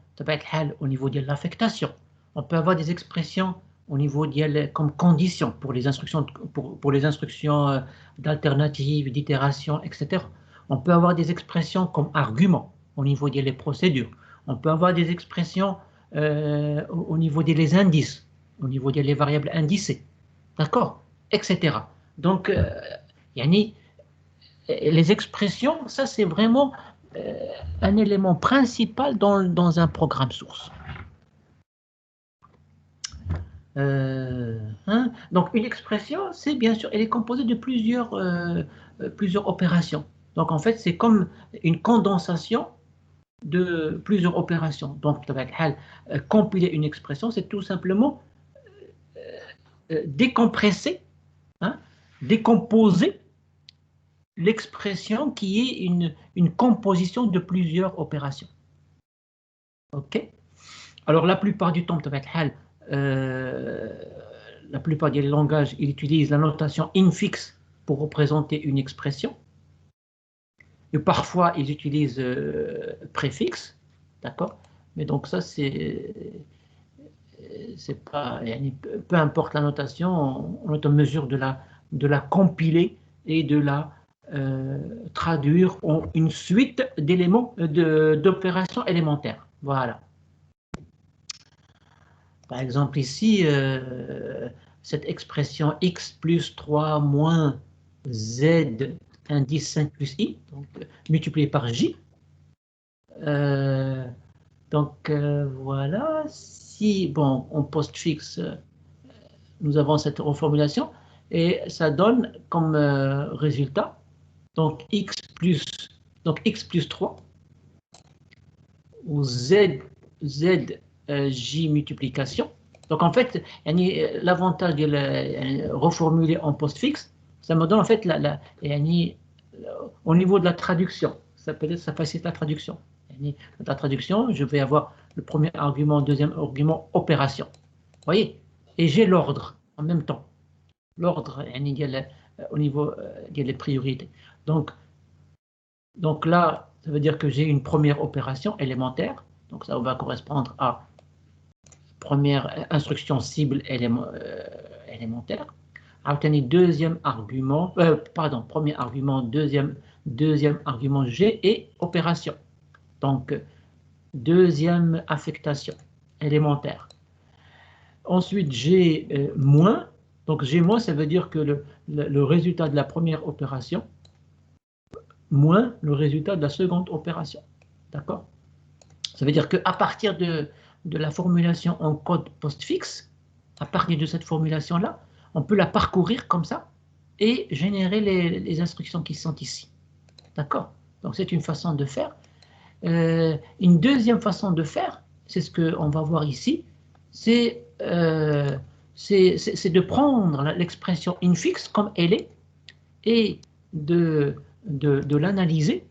au niveau de l'affectation. On peut avoir des expressions au niveau comme condition pour les instructions, pour les instructions d'alternative, d'itération, etc. On peut avoir des expressions comme arguments au niveau des procédures. On peut avoir des expressions au niveau des indices, au niveau des variables indicées, d'accord, etc. Donc, les expressions, ça c'est vraiment un élément principal dans un programme source. Donc une expression, c'est bien sûr, elle est composée de plusieurs opérations. Donc en fait, c'est comme une condensation de plusieurs opérations. Donc, compiler une expression, c'est tout simplement décompresser, décomposer l'expression qui est une composition de plusieurs opérations. OK? Alors, la plupart du temps, la plupart des langages, ils utilisent la notation infix pour représenter une expression. Et parfois, ils utilisent préfixe, d'accord? Mais donc ça, c'est pas... Peu importe la notation, on est en mesure de la compiler et de la traduire en une suite d'éléments, d'opérations élémentaires. Voilà. Par exemple, ici, cette expression x plus 3 moins z indice 5 plus i, donc multiplié par j. Voilà, si, bon, en postfixe, nous avons cette reformulation, et ça donne comme résultat, donc x plus 3, ou z j multiplication. Donc en fait, l'avantage de reformuler en postfixe, ça me donne en fait au niveau de la traduction, ça facilite la traduction. La traduction, je vais avoir le premier argument, deuxième argument, opération. Vous voyez? Et j'ai l'ordre en même temps. L'ordre au niveau des priorités. Donc là, ça veut dire que j'ai une première opération élémentaire. Donc ça va correspondre à première instruction cible élémentaire. Deuxième argument, premier argument, deuxième argument G et opération. Donc, deuxième affectation élémentaire. Ensuite, G moins. Donc, G moins, ça veut dire que le résultat de la première opération moins le résultat de la seconde opération. D'accord? Ça veut dire qu'à partir de la formulation en code postfixe, à partir de cette formulation-là, on peut la parcourir comme ça et générer les instructions qui sont ici. D'accord? Donc c'est une façon de faire. Une deuxième façon de faire, c'est ce qu'on va voir ici, c'est de prendre l'expression infix comme elle est et de l'analyser.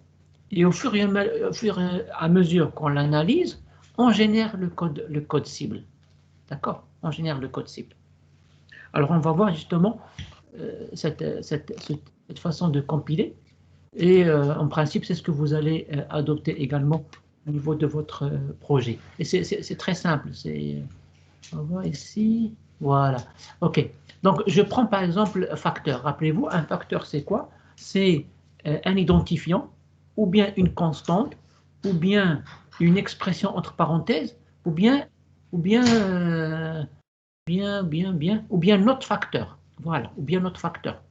Et au fur et à mesure qu'on l'analyse, on génère le code cible. D'accord? On génère le code cible. Alors on va voir justement cette façon de compiler. Et en principe, c'est ce que vous allez adopter également au niveau de votre projet. Et c'est très simple. On va voir ici. Voilà. OK. Donc, je prends par exemple facteur. Rappelez-vous, un facteur, c'est quoi? C'est un identifiant, ou bien une constante, ou bien une expression entre parenthèses, ou bien notre facteur. Voilà, ou bien notre facteur.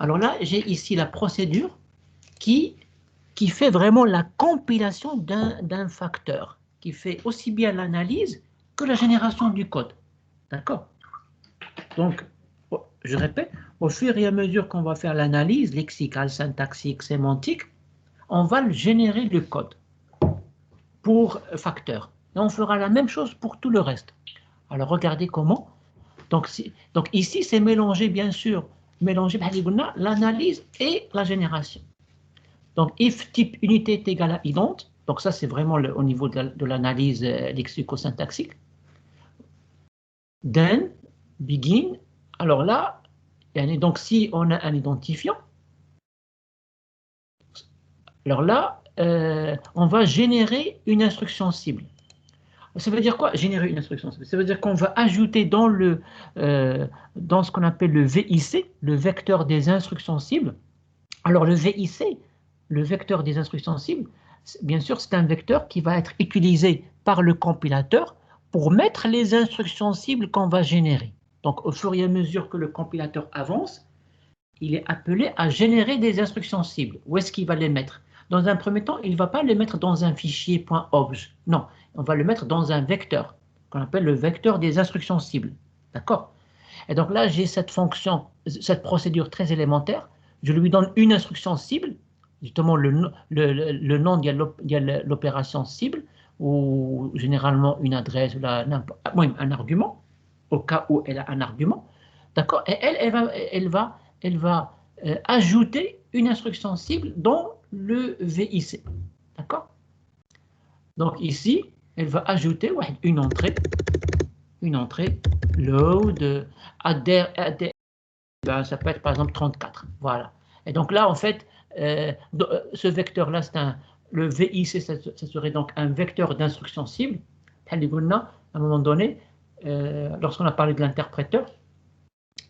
Alors là, j'ai ici la procédure qui fait vraiment la compilation d'un facteur, qui fait aussi bien l'analyse que la génération du code. D'accord? Donc, je répète, au fur et à mesure qu'on va faire l'analyse lexicale, syntaxique, sémantique, on va générer le code pour facteur. Et on fera la même chose pour tout le reste. Alors, regardez comment. Donc ici, c'est mélanger, bien sûr, l'analyse et la génération. Donc, if type unité est égal à ident, donc ça, c'est vraiment au niveau de l'analyse lexico-syntaxique. Then, begin, alors là, donc si on a un identifiant, alors là, on va générer une instruction cible. Ça veut dire quoi, générer une instruction cible? Ça veut dire qu'on va ajouter dans ce qu'on appelle le VIC, le vecteur des instructions cibles. Alors le VIC, le vecteur des instructions cibles, bien sûr, c'est un vecteur qui va être utilisé par le compilateur pour mettre les instructions cibles qu'on va générer. Donc, au fur et à mesure que le compilateur avance, il est appelé à générer des instructions cibles. Où est-ce qu'il va les mettre? Dans un premier temps, il ne va pas les mettre dans un fichier .obj. Non, on va le mettre dans un vecteur, qu'on appelle le vecteur des instructions cibles. D'accord? Et donc là, j'ai cette fonction, cette procédure très élémentaire. Je lui donne une instruction cible, justement le nom, il y a l'opération cible, ou généralement une adresse, un argument, au cas où elle a un argument. D'accord? Et elle va ajouter une instruction cible dans le VIC. D'accord? Donc ici, elle va ajouter une entrée, load, ça peut être par exemple 34. Voilà. Et donc là, en fait, ce vecteur-là, le VIC, ça serait donc un vecteur d'instruction cible. À un moment donné, lorsqu'on a parlé de l'interpréteur,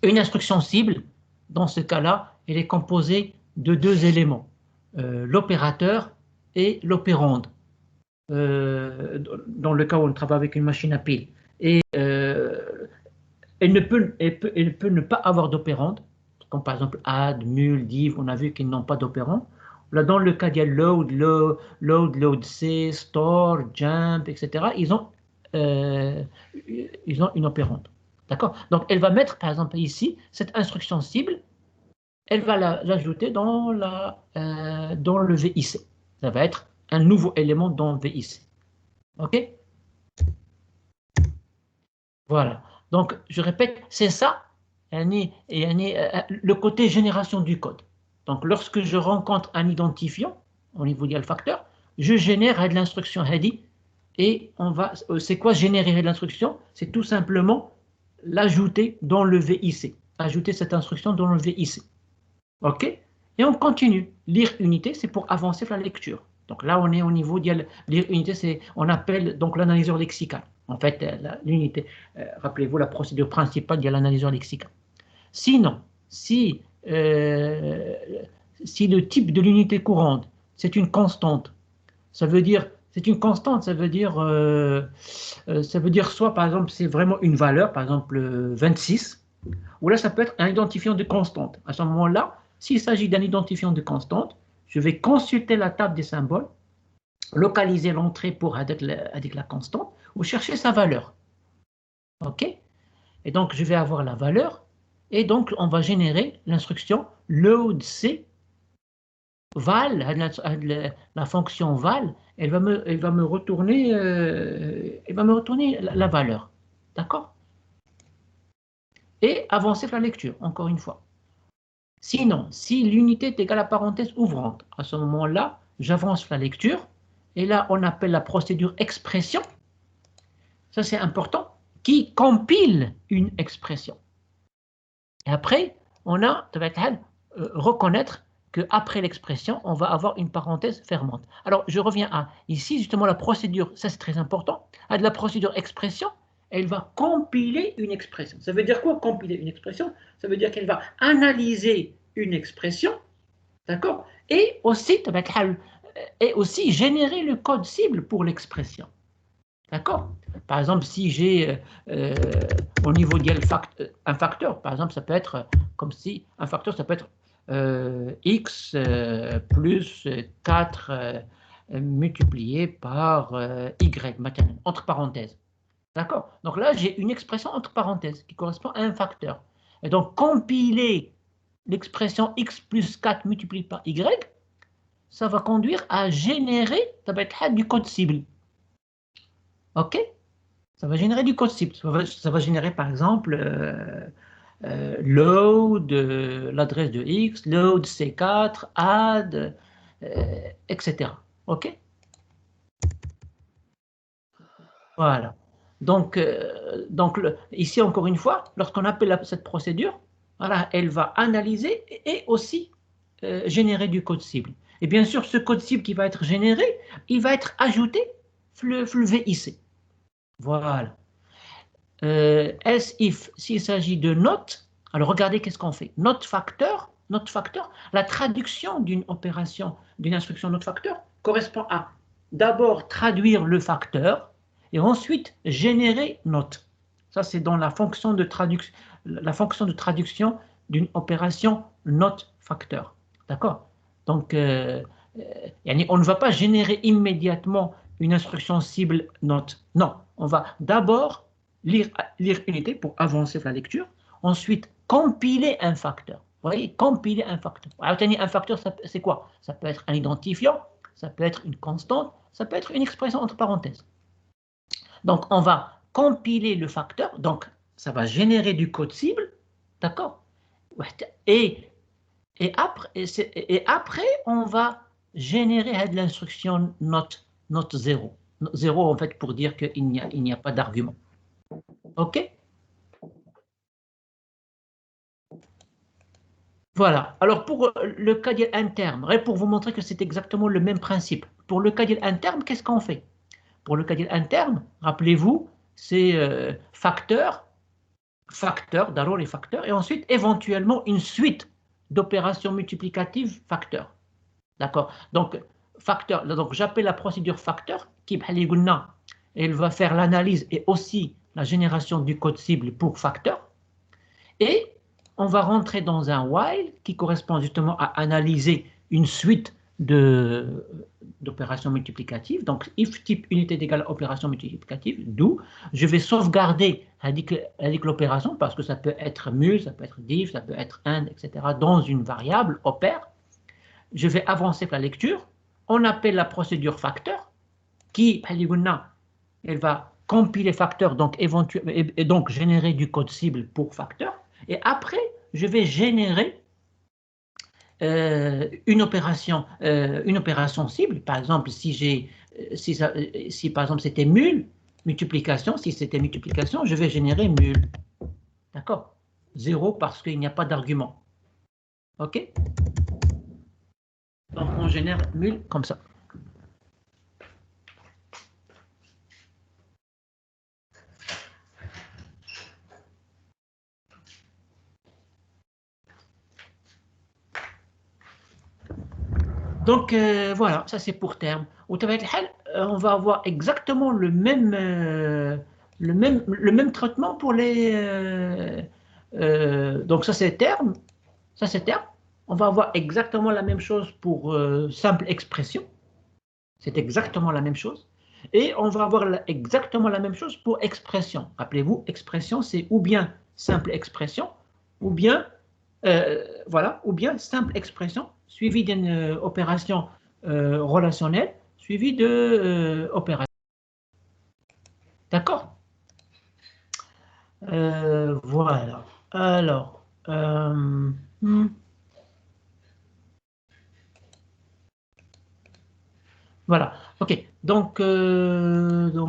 une instruction cible, dans ce cas-là, elle est composée de deux éléments, l'opérateur et l'opérande, dans le cas où on travaille avec une machine à piles. Et elle peut ne pas avoir d'opérande, comme par exemple add, mul, div, on a vu qu'ils n'ont pas d'opérande. Là, dans le cas, il y a load C, store, jump, etc. Ils ont une opérande. D'accord? Donc, elle va mettre, par exemple, ici, cette instruction cible, elle va l'ajouter dans le VIC. Ça va être un nouveau élément dans le VIC. OK? Voilà. Donc, je répète, c'est ça, le côté génération du code. Donc, lorsque je rencontre un identifiant, au niveau du facteur, je génère de l'instruction heady, et c'est quoi générer de l'instruction? C'est tout simplement l'ajouter dans le VIC, ajouter cette instruction dans le VIC. OK? Et on continue. Lire unité, c'est pour avancer la lecture. Donc là, on est au niveau de lire unité, on appelle donc l'analyseur lexical. En fait, l'unité, rappelez-vous la procédure principale de l'analyseur lexical. Sinon, si le type de l'unité courante, c'est une constante, ça veut dire soit, par exemple, c'est vraiment une valeur, par exemple 26, ou là, ça peut être un identifiant de constante. À ce moment-là, s'il s'agit d'un identifiant de constante, je vais consulter la table des symboles, localiser l'entrée pour avec la constante, ou chercher sa valeur. OK? Et donc, je vais avoir la valeur, et donc, on va générer l'instruction loadC val, la fonction val, elle va me retourner la valeur. D'accord? Et avancer la lecture, encore une fois. Sinon, si l'unité est égale à parenthèse ouvrante, à ce moment-là, j'avance la lecture, et là, on appelle la procédure expression, ça c'est important, qui compile une expression. Et après, on a, reconnaître qu'après l'expression, on va avoir une parenthèse fermante. Alors, je reviens à, ici, justement, la procédure, ça c'est très important, à de la procédure expression, elle va compiler une expression. Ça veut dire quoi, compiler une expression? Ça veut dire qu'elle va analyser une expression, d'accord, et aussi générer le code cible pour l'expression. D'accord? Par exemple, si j'ai au niveau un facteur, par exemple, ça peut être comme si un facteur, ça peut être x plus 4 multiplié par y, maintenant, entre parenthèses. D'accord? Donc là, j'ai une expression entre parenthèses qui correspond à un facteur. Et donc, compiler l'expression x plus 4 multiplié par y, ça va conduire à générer du code cible. OK? Ça va générer du code cible. Ça va générer, par exemple, load, l'adresse de x, load c4, add, etc. OK? Voilà. Donc ici, encore une fois, lorsqu'on appelle cette procédure, voilà, elle va analyser et aussi générer du code cible. Et bien sûr, ce code cible qui va être généré, il va être ajouté le VIC. Voilà. Else if, s'il s'agit de note, alors regardez qu'est-ce qu'on fait. Note facteur, la traduction d'une opération, d'une instruction note facteur, correspond à d'abord traduire le facteur et ensuite générer note. Ça, c'est dans la fonction de traduction d'une opération note facteur. D'accord? Donc, on ne va pas générer immédiatement une instruction cible note. Non, on va d'abord lire unité pour avancer la lecture, ensuite compiler un facteur. Vous voyez, compiler un facteur. Un facteur, c'est quoi? Ça peut être un identifiant, ça peut être une constante, ça peut être une expression entre parenthèses. Donc, on va compiler le facteur, donc ça va générer du code cible, d'accord? Et après, on va générer de l'instruction note 0. 0, en fait, pour dire qu'il n'y a pas d'argument. OK? Voilà. Alors, pour le cadier interne, pour vous montrer que c'est exactement le même principe. Pour le cadier interne, qu'est-ce qu'on fait? Pour le cadier interne, rappelez-vous, c'est facteur, d'abord les facteurs, et ensuite, éventuellement, une suite d'opérations multiplicatives facteurs. D'accord? Donc, facteur, donc j'appelle la procédure facteur, qui, elle va faire l'analyse et aussi la génération du code cible pour facteur. Et on va rentrer dans un while qui correspond justement à analyser une suite d'opérations multiplicatives. Donc, if type unité d'égale opération multiplicative, d'où je vais sauvegarder avec l'opération, parce que ça peut être mul, ça peut être diff, ça peut être ind, etc., dans une variable opère. Je vais avancer la lecture. On appelle la procédure facteur, qui, elle va compiler facteur, donc et donc générer du code cible pour facteur. Et après, je vais générer une opération cible. Par exemple, si par exemple c'était multiplication, si c'était multiplication, je vais générer mul. D'accord? 0 parce qu'il n'y a pas d'argument. OK? Donc on génère mul comme ça. Donc voilà, ça c'est pour terme. On va avoir exactement le même traitement pour les. Donc ça c'est terme, on va avoir exactement la même chose pour simple expression. C'est exactement la même chose. Et on va avoir exactement la même chose pour expression. Rappelez-vous, expression, c'est ou bien simple expression, ou bien, voilà, ou bien simple expression, suivie d'une opération relationnelle, suivie de opération. D'accord? Voilà. Alors, voilà. OK. Donc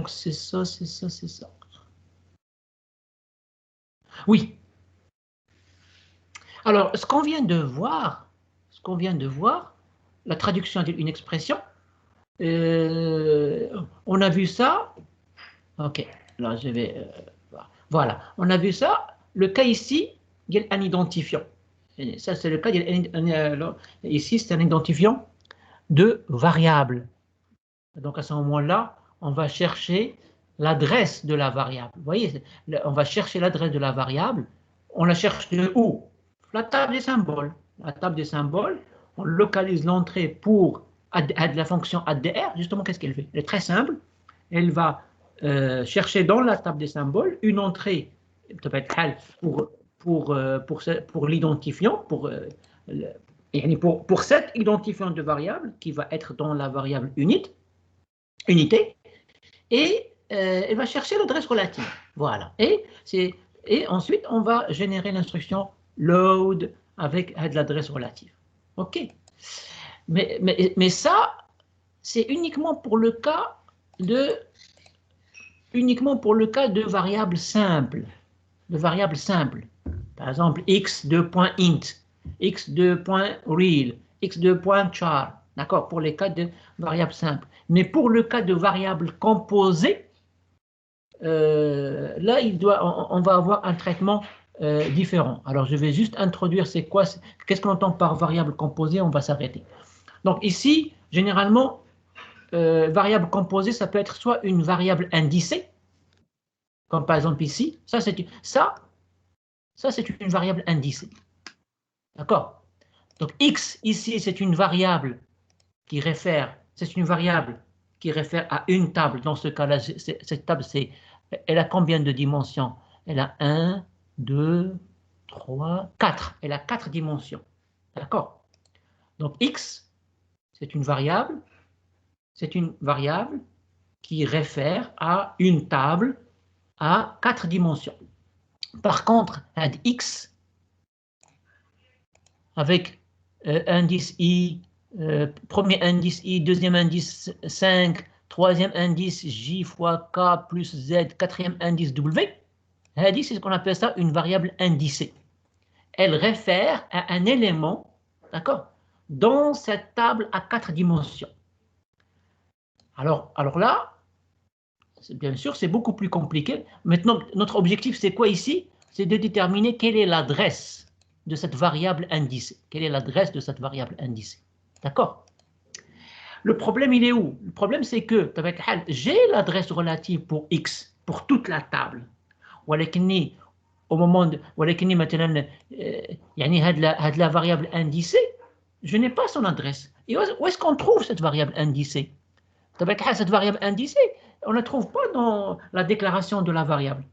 c'est ça, c'est ça, c'est ça. Oui. Alors, ce qu'on vient de voir, la traduction d'une expression, on a vu ça. OK. Là, je vais. Voilà. On a vu ça. Le cas ici, il y a un identifiant. Et ça, c'est le cas. Ici, c'est un identifiant de variable. Donc, à ce moment-là, on va chercher l'adresse de la variable. Vous voyez, on va chercher l'adresse de la variable. On la cherche de où? La table des symboles. La table des symboles, on localise l'entrée pour la fonction addr. Justement, qu'est-ce qu'elle fait? Elle est très simple. Elle va chercher dans la table des symboles une entrée pour l'identifiant, pour cet identifiant de variable qui va être dans la variable unité, et elle va chercher l'adresse relative. Voilà. Et ensuite, on va générer l'instruction load avec l'adresse relative. OK. Mais ça, c'est uniquement pour le cas de variables simples. Par exemple, x2.int, x2.real, x2.char. D'accord, pour les cas de variables simples. Mais pour le cas de variables composées, là, on va avoir un traitement différent. Alors, je vais juste introduire qu'est-ce qu'on entend par variable composée, on va s'arrêter. Donc ici, généralement, variable composée, ça peut être soit une variable indicée, comme par exemple ici, ça c'est une variable indicée. D'accord? Donc x ici, c'est une variable qui réfère à une table. Dans ce cas-là, cette table, elle a combien de dimensions? Elle a 1, 2, 3, 4. Elle a 4 dimensions. D'accord? Donc x, c'est une variable qui réfère à une table à 4 dimensions. Par contre, add x avec indice i, premier indice i, deuxième indice 5, troisième indice j fois k plus z, quatrième indice w, c'est ce qu'on appelle ça une variable indicée. Elle réfère à un élément, d'accord, dans cette table à 4 dimensions. Alors là, bien sûr, c'est beaucoup plus compliqué. Maintenant, notre objectif, c'est quoi ici? C'est de déterminer quelle est l'adresse de cette variable indicée. Quelle est l'adresse de cette variable indicée? D'accord? Le problème, il est où? Le problème, c'est que j'ai l'adresse relative pour x, pour toute la table. Au moment de la variable indicée, je n'ai pas son adresse. Et où est-ce qu'on trouve cette variable indicée? Cette variable indicée, on ne la trouve pas dans la déclaration de la variable.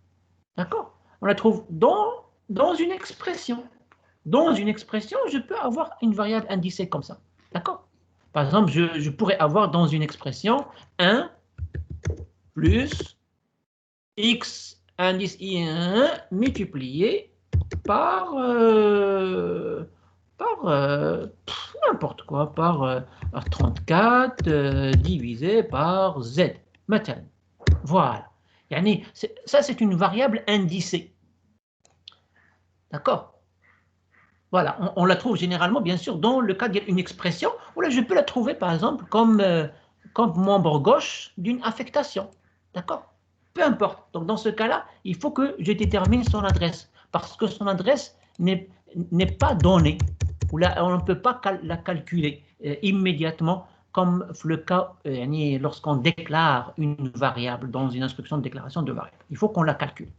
D'accord? On la trouve dans une expression. Dans une expression, je peux avoir une variable indicée comme ça. D'accord? Par exemple, je pourrais avoir dans une expression 1 plus x indice i1 multiplié par n'importe quoi, par 34 divisé par z. Maintenant, voilà. Ça, c'est une variable indicée. D'accord? Voilà, on la trouve généralement, bien sûr, dans le cas d'une expression, ou là, je peux la trouver, par exemple, comme membre gauche d'une affectation. D'accord? Peu importe. Donc, dans ce cas-là, il faut que je détermine son adresse, parce que son adresse n'est pas donnée, ou là, on ne peut pas la calculer immédiatement, comme le cas lorsqu'on déclare une variable dans une instruction de déclaration de variable. Il faut qu'on la calcule.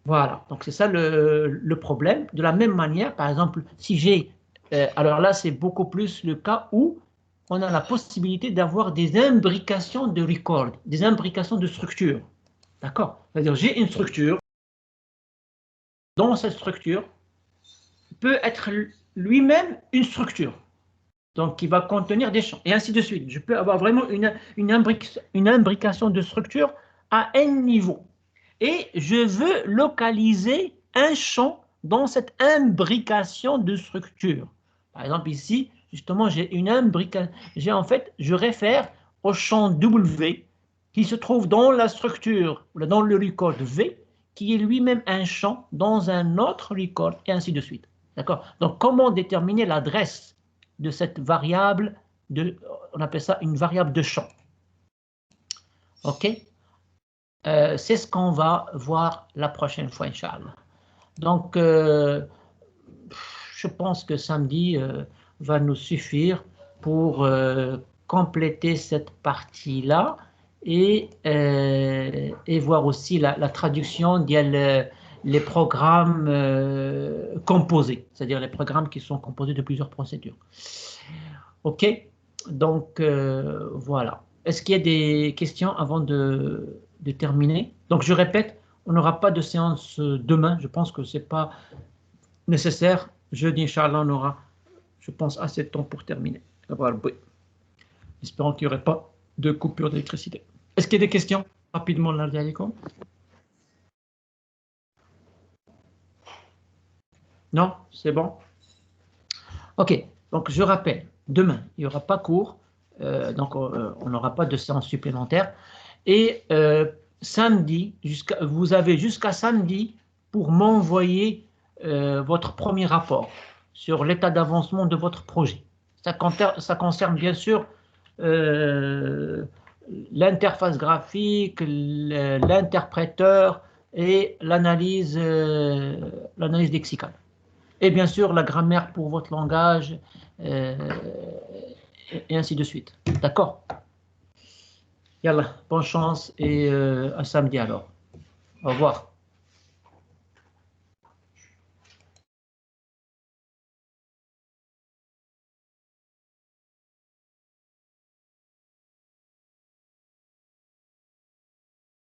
Voilà, donc c'est ça le problème. De la même manière, par exemple, si j'ai alors là, c'est beaucoup plus le cas où on a la possibilité d'avoir des imbrications de record, des imbrications de structure. D'accord? C'est-à-dire, j'ai une structure. Dans cette structure, peut être lui-même une structure. Donc, qui va contenir des champs, et ainsi de suite. Je peux avoir vraiment une imbrication de structure à n niveau. Et je veux localiser un champ dans cette imbrication de structure. Par exemple, ici, justement, j'ai une imbrication. En fait, je réfère au champ W qui se trouve dans la structure, dans le record V, qui est lui-même un champ dans un autre record, et ainsi de suite. D'accord? Donc, comment déterminer l'adresse de cette variable, on appelle ça une variable de champ. OK? C'est ce qu'on va voir la prochaine fois, Inch'Allah. Donc, je pense que samedi va nous suffire pour compléter cette partie-là et voir aussi la traduction les programmes composés, c'est-à-dire les programmes qui sont composés de plusieurs procédures. OK? Donc, voilà. Est-ce qu'il y a des questions avant de terminer? Donc, je répète, on n'aura pas de séance demain. Je pense que ce n'est pas nécessaire. Jeudi, Inch'Allah, on aura, je pense, assez de temps pour terminer. Espérons qu'il n'y aurait pas de coupure d'électricité. Est-ce qu'il y a des questions? Rapidement, là, non? C'est bon? OK. Donc, je rappelle, demain, il n'y aura pas cours. Donc, on n'aura pas de séance supplémentaire. Et samedi, vous avez jusqu'à samedi pour m'envoyer votre premier rapport sur l'état d'avancement de votre projet. Ça concerne bien sûr l'interface graphique, l'interpréteur et l'analyse lexicale. Et bien sûr, la grammaire pour votre langage, et ainsi de suite. D'accord? Yallah, bonne chance et à samedi alors. Au revoir.